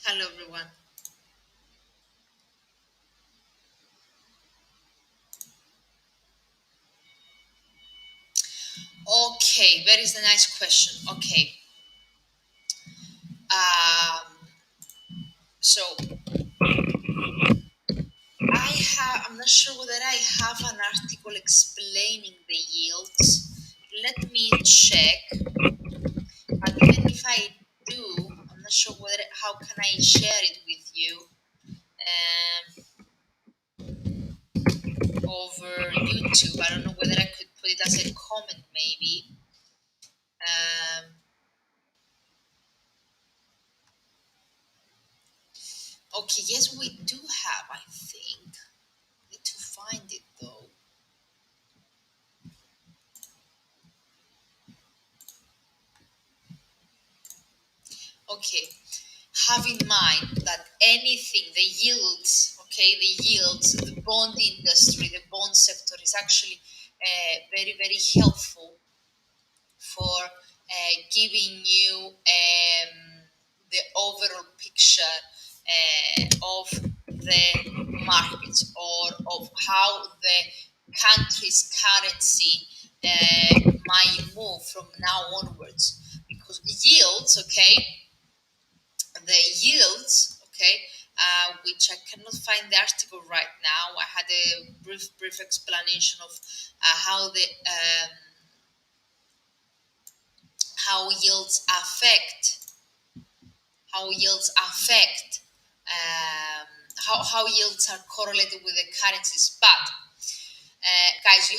Hello, everyone. Okay, that is a nice question. Okay. So I'm not sure whether I have an article explaining the yields. Let me check. But even if I do, I'm not sure how can I share it with you over YouTube. I don't know whether I could put it as a comment maybe. Okay, yes, we do have, I think. Need to find it though. okay, have in mind that anything, the bond industry, the bond sector is actually very, very helpful for giving you the overall picture of the markets or of how the country's currency might move from now onwards. Because yields, okay, the yields, okay, which I cannot find the article right now. I had a brief explanation of how yields affect um, how yields are correlated with the currencies. But guys,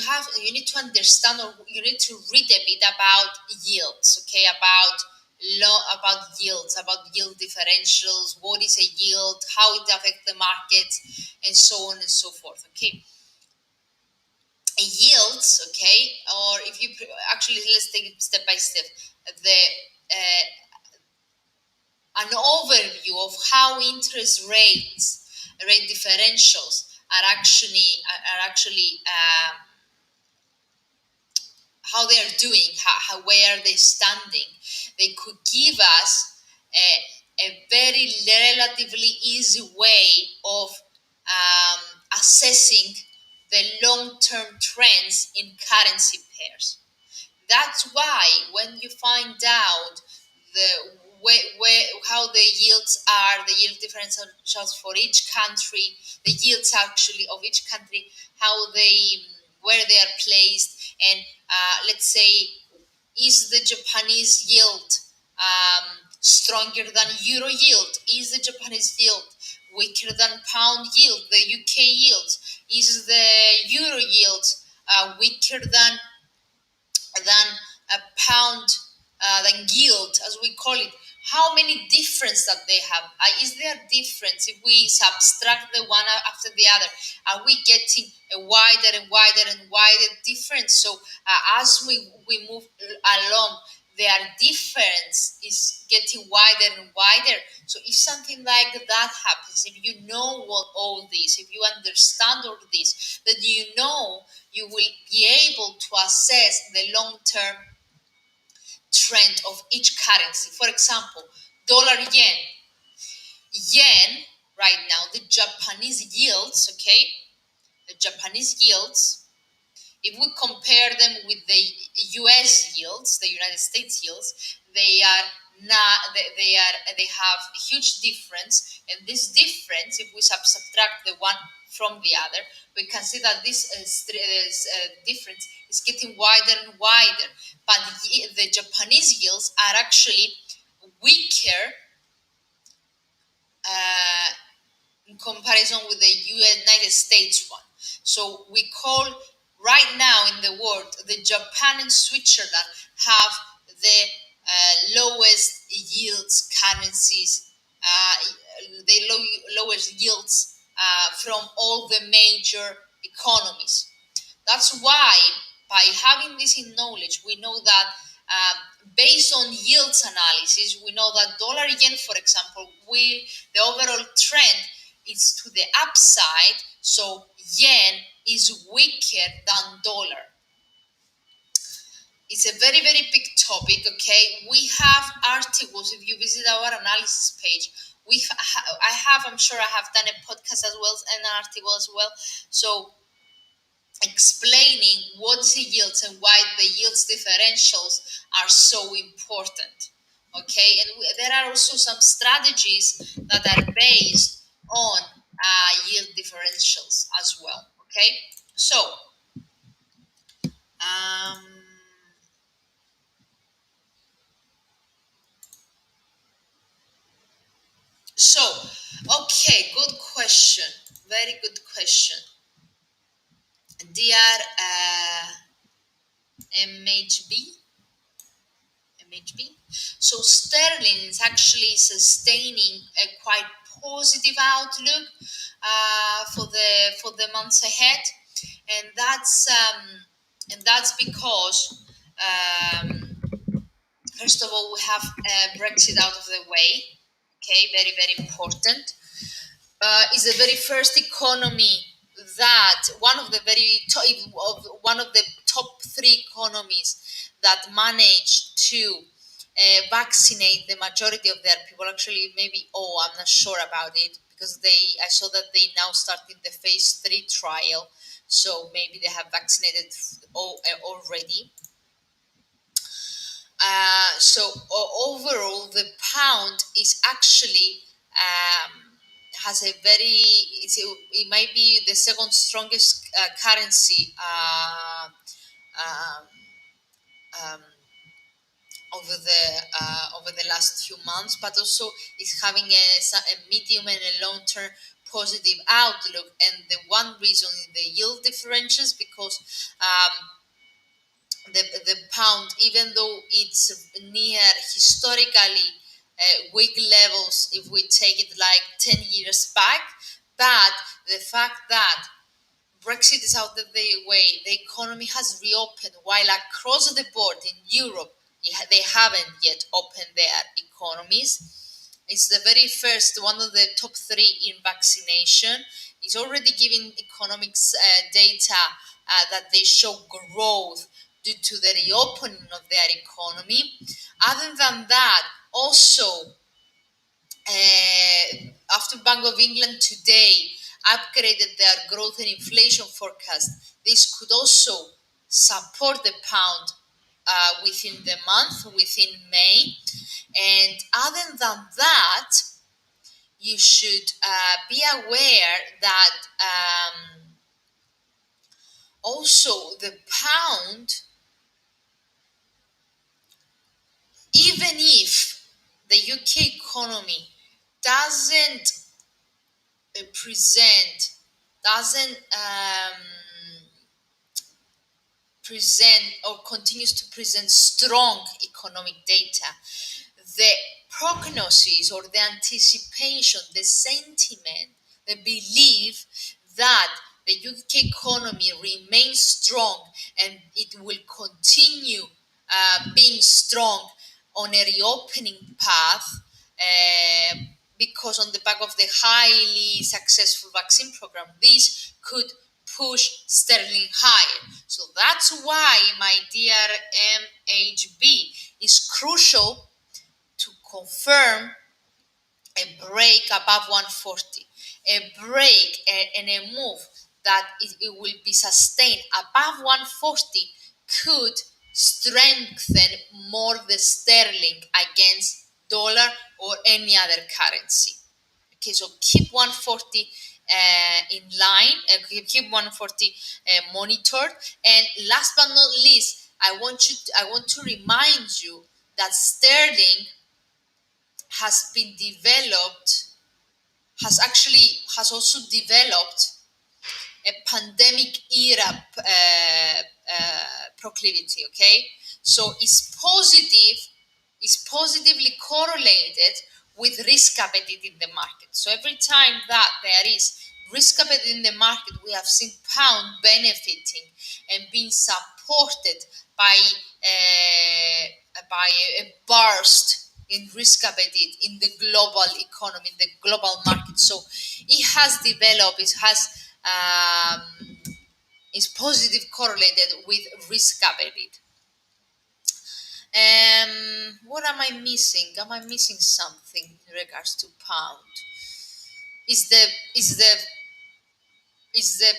you need to understand, or you need to read a bit about yields, okay? About yields, about yield differentials, what is a yield, how it affects the markets, and so on and so forth. Okay, yields, okay, or if you actually let's take it step by step. The An overview of how rate differentials are actually how they are doing, where they're standing. They could give us a very relatively easy way of assessing the long-term trends in currency pairs. That's why when you find out the how the yields are, the yield differentials for each country, the yields actually of each country, how they where they are placed, and let's say, is the Japanese yield stronger than euro yield? Is the Japanese yield weaker than pound yield? The UK yield? Is the euro yield weaker than a pound, than yield, as we call it? How many difference that they have? Is there a difference if we subtract the one after the other? Are we getting a wider and wider and wider difference? So as we move along, their difference is getting wider and wider. So if something like that happens, if you know what all this, if you understand all this, then you will be able to assess the long-term trend of each currency. For example, dollar yen. Yen, right now, the Japanese yields, okay? The Japanese yields, if we compare them with the US yields, the United States yields, they have a huge difference, and this difference, if we subtract the one from the other, we can see that this difference is getting wider and wider. But the Japanese yields are actually weaker in comparison with the United States one. So we call right now in the world, the Japan and Switzerland have the lowest yields currencies, the lowest yields from all the major economies. That's why, by having this in knowledge, we know that based on yields analysis, we know that dollar yen, for example, the overall trend is to the upside, so yen is weaker than dollar. It's a very, very big topic, okay? We have articles, if you visit our analysis page, I'm sure I have done a podcast as well, an article as well, so explaining what is the yields and why the yields differentials are so important. Okay, and there are also some strategies that are based on yield differentials as well. Okay, so um, okay, good question, very good question, dear MHB. So sterling is actually sustaining a quite positive outlook for the months ahead, and that's because um, First of all, we have Brexit out of the way. Okay, very, very important. Is the very first economy that one of the top three economies that managed to vaccinate the majority of their people. Actually, maybe I'm not sure about it because I saw that they now starting the phase 3 trial, so maybe they have vaccinated already. Overall, the pound is actually has a it might be the second strongest currency um, um, over the last few months, but also is having a medium and a long term positive outlook. And the one reason is the yield differentials because the pound, even though it's near historically weak levels, if we take it like 10 years back, but the fact that Brexit is out of the way, the economy has reopened, while across the board in Europe, they haven't yet opened their economies. It's the very first, one of the top three in vaccination. It's already giving economics data that they show growth due to the reopening of their economy. Other than that, also after Bank of England today upgraded their growth and inflation forecast, this could also support the pound within the month, within May. And other than that, you should be aware that also the pound, even if the UK economy doesn't present doesn't present or continues to present strong economic data, the prognosis or the anticipation, the sentiment, the belief that the UK economy remains strong and it will continue being strong on a reopening path because on the back of the highly successful vaccine program, this could push sterling higher. So that's why, my dear MHB, is crucial to confirm a break above 140, a break and a move that it will be sustained above 140 could strengthen more the sterling against dollar or any other currency. Okay, so keep 140 in line, keep 140 monitored. And last but not least, I want to remind you that sterling has been developed, has also developed a pandemic era proclivity. Okay, so it's positively correlated with risk appetite in the market. So every time that there is risk appetite in the market, we have seen pound benefiting and being supported by a burst in risk appetite in the global economy, in the global market. So it has developed, it has is positive correlated with risk appetite. What am I missing? Am I missing something in regards to pound? Is the is the is the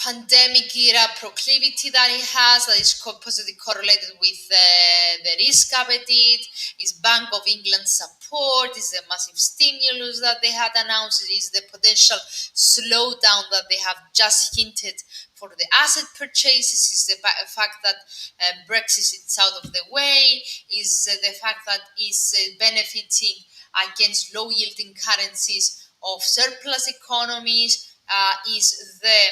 pandemic era proclivity that it has that is positively correlated with the risk appetite? Is Bank of England support? Is the massive stimulus that they had announced? Is the potential slowdown that they have just hinted for the asset purchases? Is the fact that Brexit is out of the way? Is the fact that is benefiting against low yielding currencies of surplus economies? Is the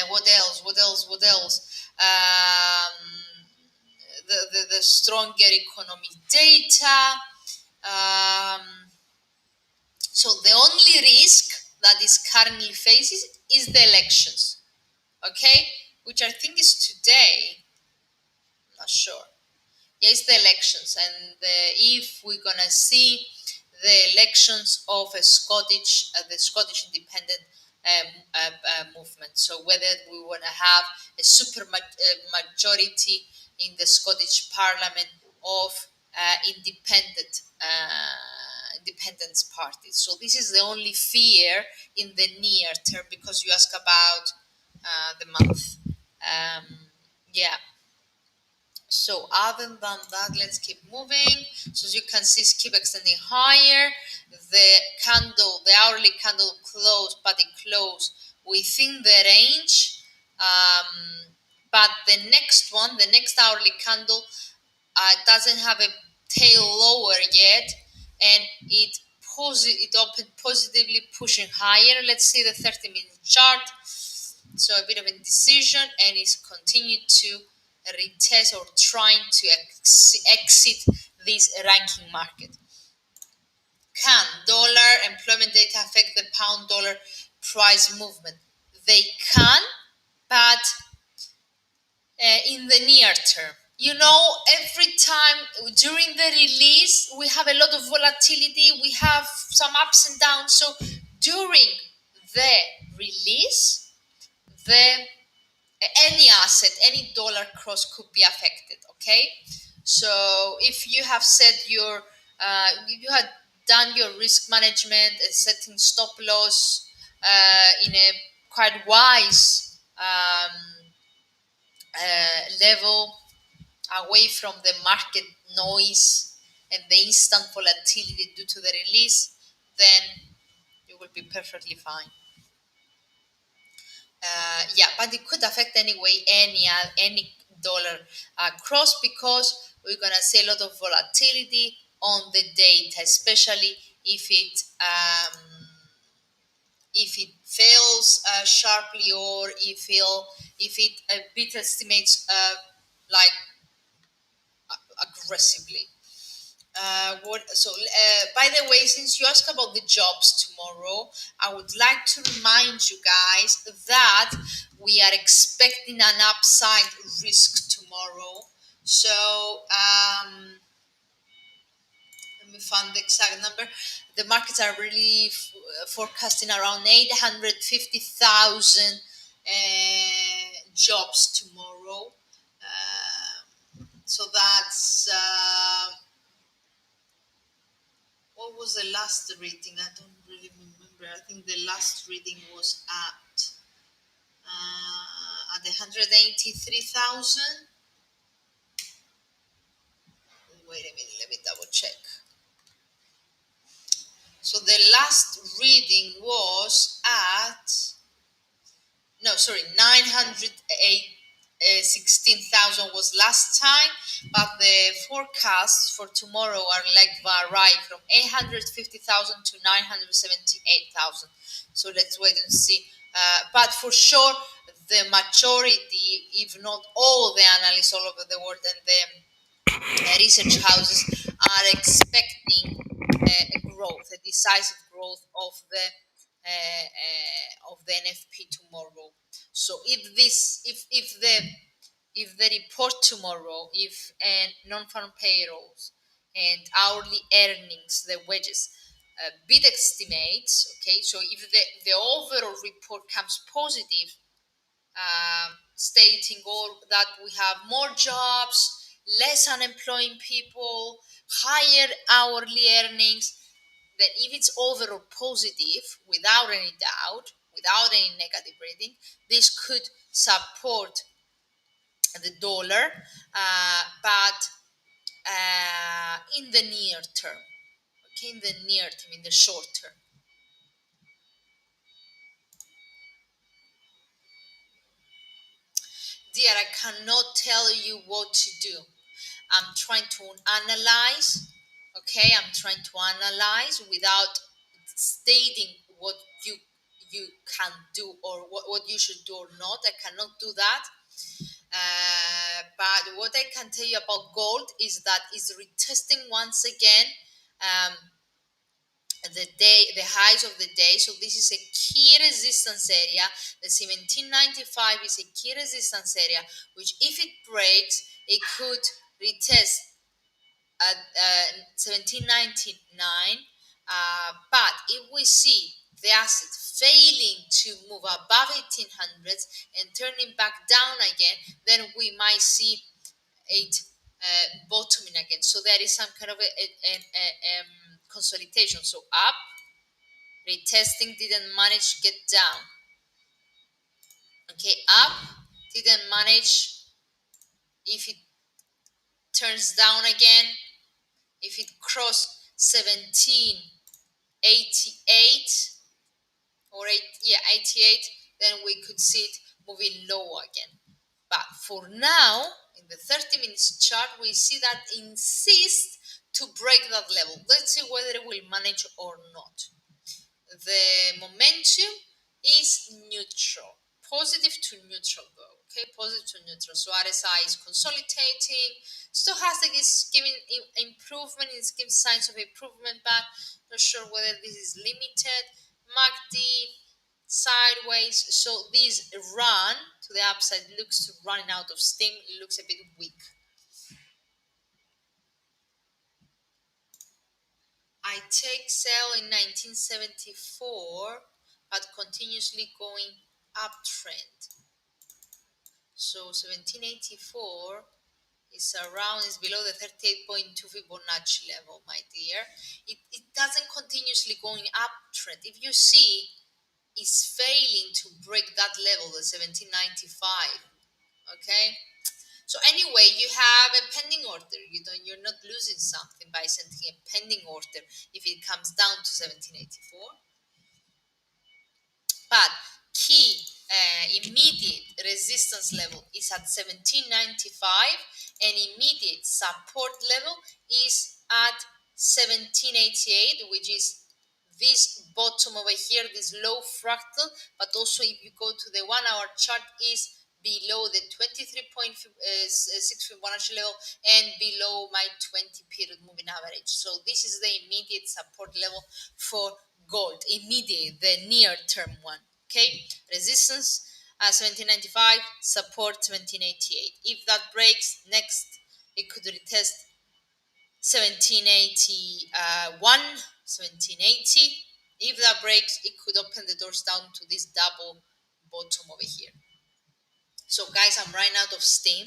what else? What else? What else? The stronger economic data. So the only risk that is currently faces is the elections. Okay, which I think is today. Not sure. Yeah, it's the elections, and if we're gonna see the elections of the Scottish independent movement. So whether we want to have a majority in the Scottish Parliament of independence parties. So this is the only fear in the near term, because you ask about the month. Yeah. So other than that, let's keep moving. So as you can see, it's keep extending higher. The hourly candle closed, but it closed within the range. But the next hourly candle, doesn't have a tail lower yet, and it opened positively, pushing higher. Let's see the 30-minute chart. So a bit of indecision, and it's continued to retest or trying to exit this ranking market. Can dollar employment data affect the pound dollar price movement? They can, but in the near term. Every time during the release, we have a lot of volatility, we have some ups and downs. So during the release, the any asset, any dollar cross could be affected. Okay, so if you have set if you had done your risk management and setting stop loss in a quite wise level, away from the market noise and the instant volatility due to the release, then you will be perfectly fine. Yeah, but it could affect anyway any dollar cross, because we're gonna see a lot of volatility on the data, especially if it fails sharply, or if it bit estimates like aggressively. By the way, since you asked about the jobs tomorrow, I would like to remind you guys that we are expecting an upside risk tomorrow. So let me find the exact number. The markets are really forecasting around 850,000 jobs tomorrow. So that's what was the last reading? I don't really remember. I think the last reading was at 183,000. Wait a minute, let me double check. So the last reading was at, no, sorry, 916,000 was last time, but the forecasts for tomorrow are like vary from 850,000 to 978,000. So let's wait and see. But for sure, the majority, if not all the analysts all over the world and the research houses are expecting a growth, a decisive growth of the NFP tomorrow. So if the report tomorrow, if non-farm payrolls and hourly earnings, the wages, beat estimates, okay, so if the overall report comes positive, stating all that we have more jobs, less unemployed people, higher hourly earnings, then if it's overall positive, without any doubt, without any negative reading, this could support the dollar, but in the near term, okay, in the near term, in the short term. Dear, I cannot tell you what to do. I'm trying to analyze, okay? I'm trying to analyze without stating what you can do, or what you should do or not. I cannot do that. But what I can tell you about gold is that it's retesting once again the highs of the day. So this is a key resistance area. The 1795 is a key resistance area, which if it breaks, it could retest at 1799. But if we see the asset failing to move above 1800s and turning back down again, then we might see it bottoming again. So there is some kind of a consolidation. So up, retesting, didn't manage to get down. Okay, up, didn't manage. If it turns down again, if it crossed 1788 or 88, then we could see it moving low again. But for now, in the 30 minutes chart, we see that insists to break that level. Let's see whether it will manage or not. The momentum is neutral, positive to neutral though. Okay, positive to neutral. So RSI is consolidating. Stochastic is giving improvement, it's giving signs of improvement, but not sure whether this is limited. MACD sideways. So this run to the upside looks to running out of steam. It looks a bit weak. I take sale in 1974, but continuously going uptrend. So 1784 is below the 38.2 Fibonacci level, my dear. It doesn't continuously going uptrend. If you see, it's failing to break that level, the 1795. Okay. So anyway, you have a pending order. You're not losing something by sending a pending order if it comes down to 1784. But key immediate resistance level is at 1795 and immediate support level is at 1788, which is this bottom over here, this low fractal. But also if you go to the 1 hour chart, is below the 23.6 Fibonacci level and below my 20 period moving average. So this is the immediate support level for gold, immediate, the near term one. Okay, resistance 1795, support 1788. If that breaks, next it could retest 1781, 1780. If that breaks, it could open the doors down to this double bottom over here. So guys, I'm running out of steam.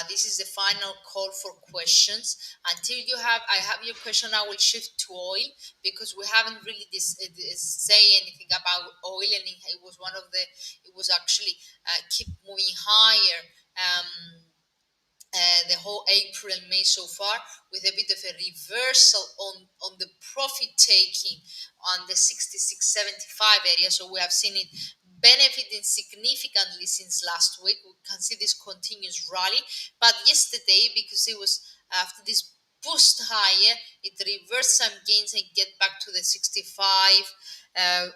This is the final call for questions. Until I have your question, I will shift to oil because we haven't really say anything about oil, and it was it was actually keep moving higher. The whole April and May so far, with a bit of a reversal on the profit taking on the 66.75 area. So we have seen it benefiting significantly since last week. We can see this continuous rally, but yesterday, because it was after this boost higher, it reversed some gains and get back to the 65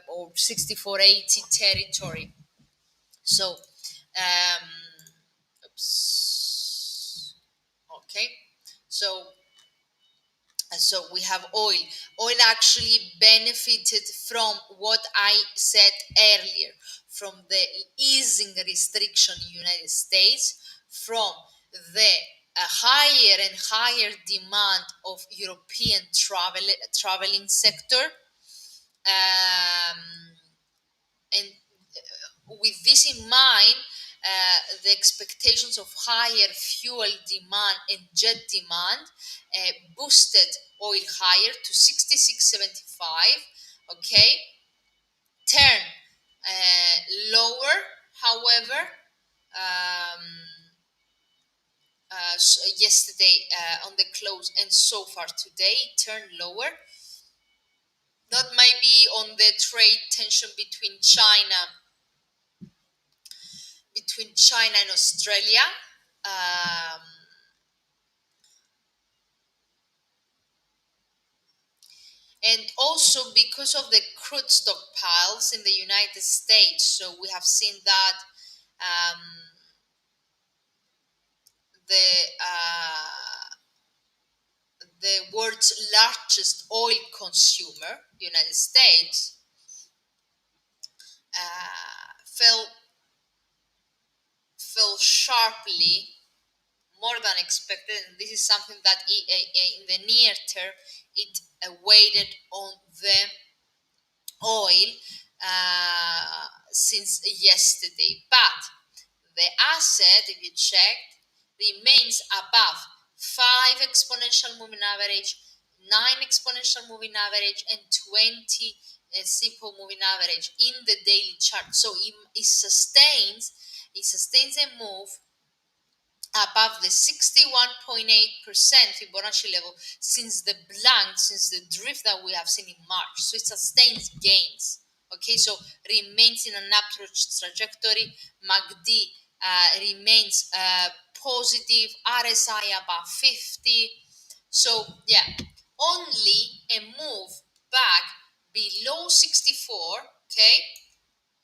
or 64.80 territory. So oops. Okay, so we have oil. Oil actually benefited from what I said earlier, from the easing restriction in the United States, from the higher and higher demand of European traveling sector, and with this in mind, the expectations of higher fuel demand and jet demand boosted oil higher to 66.75. Okay, turn lower, however, yesterday on the close and so far today turned lower. That might be on the trade tension between China and Australia. And also because of the crude stockpiles in the United States. So we have seen that the world's largest oil consumer, United States, fell sharply more than expected, and this is something that in the near term it waited on the oil since yesterday. But the asset, if you check, remains above 5 exponential moving average, 9 exponential moving average, and 20 simple moving average in the daily chart. So it sustains a move above the 61.8% Fibonacci level since the drift that we have seen in March. So it sustains gains. Okay, so remains in an upward trajectory. MACD remains positive. RSI above 50. So yeah, only a move back below 64. Okay,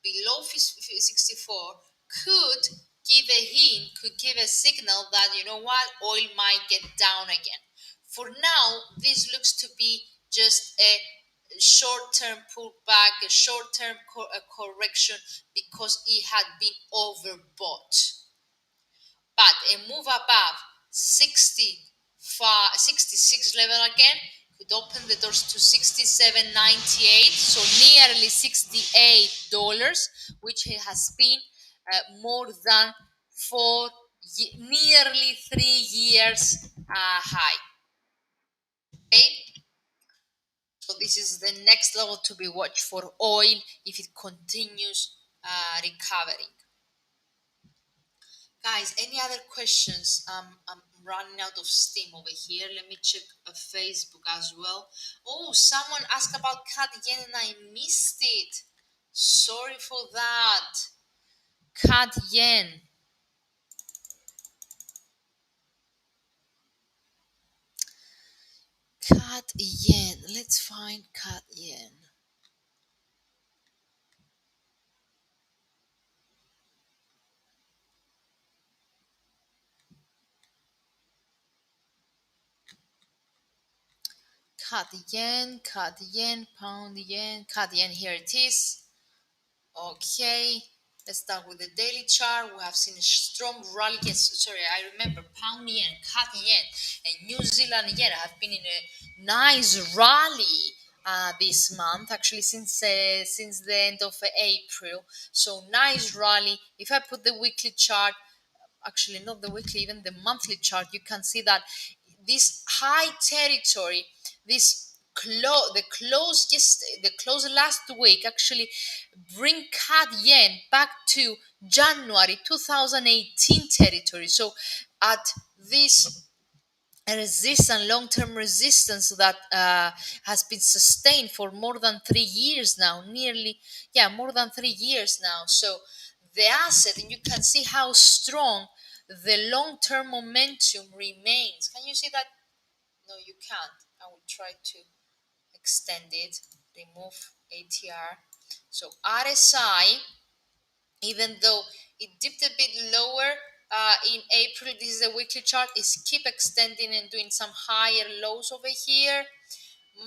below 64 could give a hint, could give a signal that, you know what, oil might get down again. For now, this looks to be just a short-term pullback, a short-term correction because it had been overbought. But a move above 66 level again could open the doors to 67.98, so nearly $68, which it has been more than nearly 3 years high. Okay, so this is the next level to be watched for oil if it continues recovering. Guys, any other questions? I'm running out of steam over here. Let me check Facebook as well. Oh, someone asked about CAD yen and I missed it. Sorry for that. CAD yen. CAD yen. Let's find CAD yen. CAD yen, pound yen, CAD yen. Here it is. Okay, let's start with the daily chart. We have seen a strong rally. Yes, sorry, I remember pound yen, CAD yen, and New Zealand yen have been in a nice rally this month, actually since the end of April. So nice rally. If I put the weekly chart, actually not the weekly, even the monthly chart, you can see that this high territory, the close last week actually bring CAD yen back to January 2018 territory. So at this long-term resistance that has been sustained for more than 3 years now, more than 3 years now. So the asset, and you can see how strong the long-term momentum remains. Can you see that? No, you can't. I will try to extend it, remove ATR. So RSI, even though it dipped a bit lower in April, this is a weekly chart, is keep extending and doing some higher lows over here.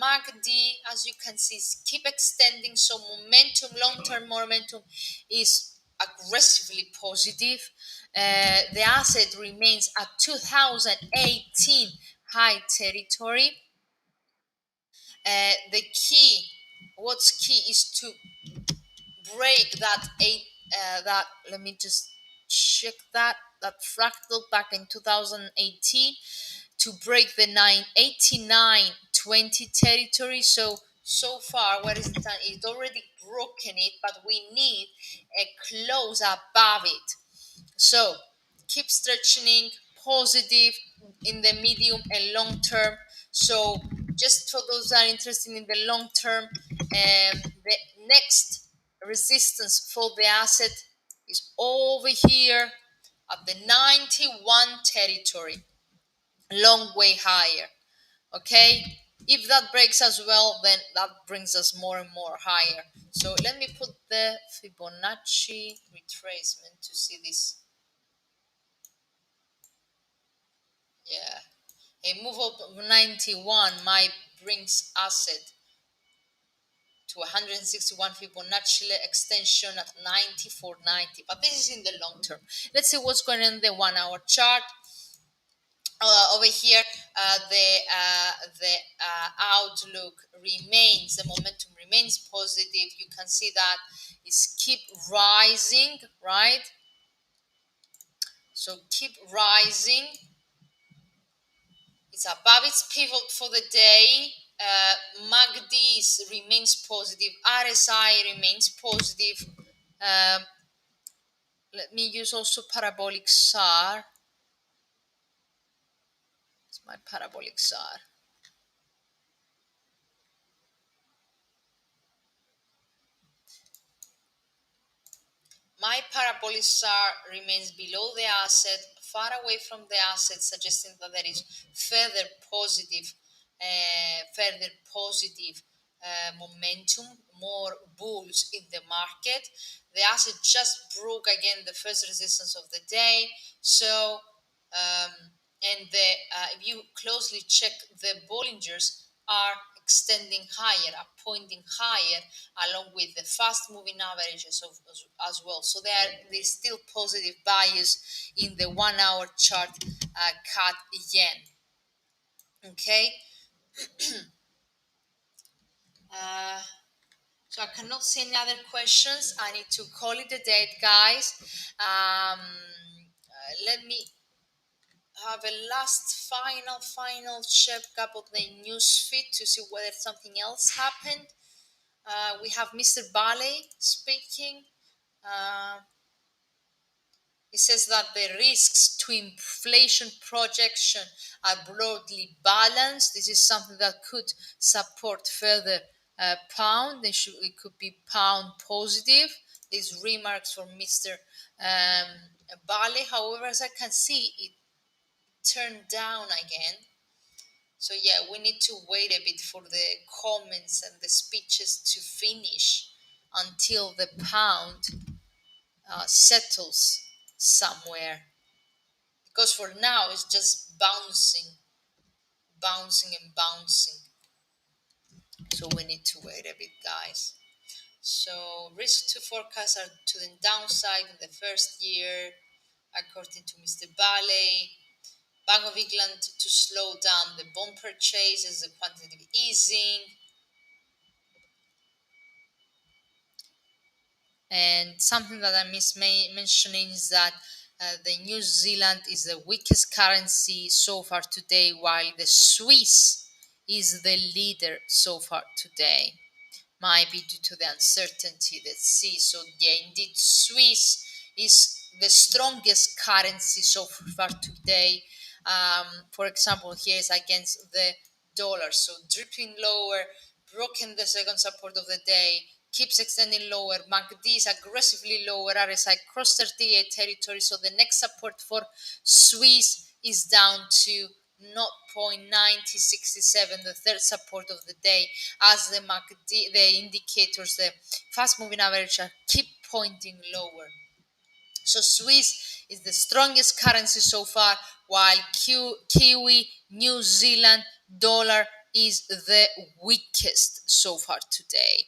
MACD, as you can see, is keep extending. So momentum, long-term momentum is aggressively positive. The asset remains at 2018 high territory. What's key is to break that let me just check that fractal back in 2018 to break the 989.20 territory. So far what is it done? It's already broken it, but we need a close above it. So keep stretching, positive in the medium and long term. So just for those that are interested in the long term, the next resistance for the asset is over here at the 91 territory, long way higher. Okay, if that breaks as well, then that brings us more and more higher. So let me put the Fibonacci retracement to see this. Yeah, a move up of 91 might brings asset to 161 Fibonacci extension at 94.90, but this is in the long term. Let's see what's going on in the 1 hour chart. over here, the outlook remains, the momentum remains positive. You can see that it's keep rising, right? So keep rising. It's above its pivot for the day. MACD remains positive. RSI remains positive. Um, Let me use also parabolic SAR. It's my parabolic SAR. My parabolic SAR remains below the asset, far away from the asset, suggesting that there is further positive momentum, more bulls in the market. The asset just broke again the first resistance of the day, so if you closely check, the Bollingers are extending higher, are pointing higher, along with the fast moving averages as well. So there's still positive bias in the 1 hour chart cut yen. Okay. uh, so I cannot see any other questions. I need to call it a day, guys. Let me have a last final check up of the news feed to see whether something else happened. We have Mr. Bale speaking. He says that the risks to inflation projection are broadly balanced. This is something that could support further pound. It could be pound positive. These remarks from Mr. Bale. However, as I can see, it turned down again. So yeah, we need to wait a bit for the comments and the speeches to finish until the pound settles somewhere. Because for now it's just bouncing, bouncing and bouncing. So we need to wait a bit, guys. So risk to forecast are to the downside in the first year, according to Mr. Bale. Bank of England to slow down the bond purchase as the quantitative easing. And something that I missed mentioning is that the New Zealand is the weakest currency so far today, while the Swiss is the leader so far today. Might be due to the uncertainty that see. So yeah, indeed, Swiss is the strongest currency so far today. For example, here is against the dollar, so dripping lower, broken the second support of the day, keeps extending lower. MACD is aggressively lower. RSI crossed 38 territory, so the next support for Swiss is down to 0.9067, the third support of the day, as the MACD, the indicators, the fast moving average keep pointing lower. So Swiss is the strongest currency so far, while Kiwi, New Zealand dollar is the weakest so far today.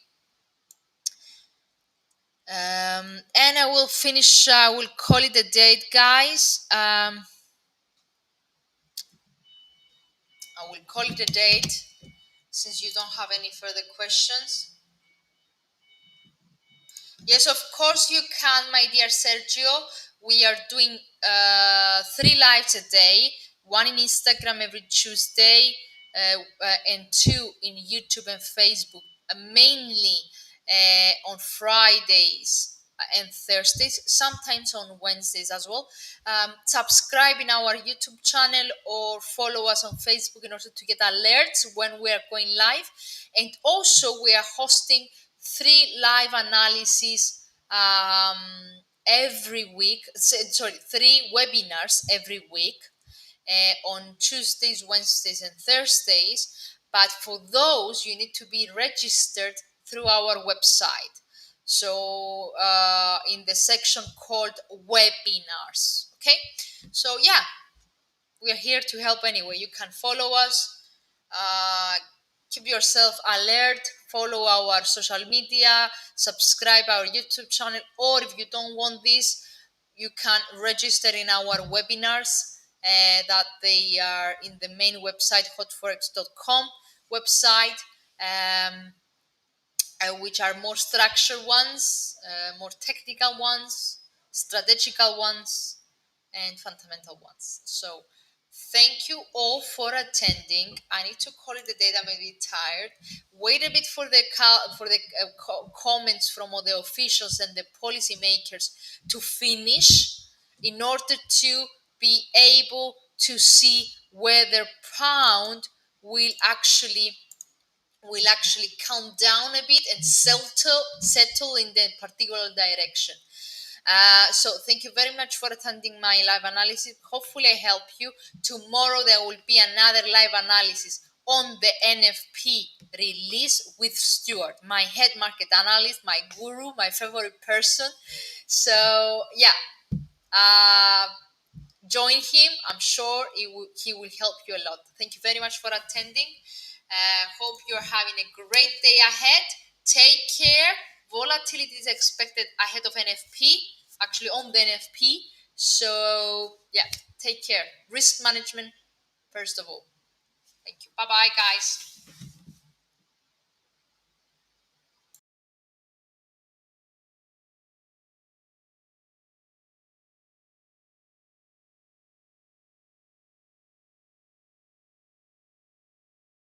And I will finish, I will call it a date, guys. I will call it a date since you don't have any further questions. Yes, of course you can, my dear Sergio. We are doing 3 lives a day, one in Instagram every Tuesday, and 2 in YouTube and Facebook, mainly on Fridays and Thursdays, sometimes on Wednesdays as well. Subscribe in our YouTube channel or follow us on Facebook in order to get alerts when we are going live. And also we are hosting 3 live analyses every week. Sorry, 3 webinars every week on Tuesdays, Wednesdays, and Thursdays. But for those, you need to be registered through our website. So in the section called webinars. Okay. So yeah, we are here to help anyway. You can follow us. Keep yourself alert, follow our social media, subscribe our YouTube channel, or if you don't want this, you can register in our webinars that they are in the main website, hotforex.com website. Which are more structured ones, more technical ones, strategical ones, and fundamental ones. So thank you all for attending. I need to call it a day. I may be tired. Wait a bit for the comments from all the officials and the policymakers to finish in order to be able to see whether pound will actually calm down a bit and settle in the particular direction. So thank you very much for attending my live analysis. Hopefully I help you. Tomorrow there will be another live analysis on the NFP release with Stuart, my head market analyst, my guru, my favorite person. So yeah, uh, join him. I'm sure he will help you a lot. Thank you very much for attending. Hope you're having a great day ahead. Take care. Volatility is expected ahead of NFP, actually on the NFP. So yeah, take care. Risk management first of all. Thank you. Bye bye, guys.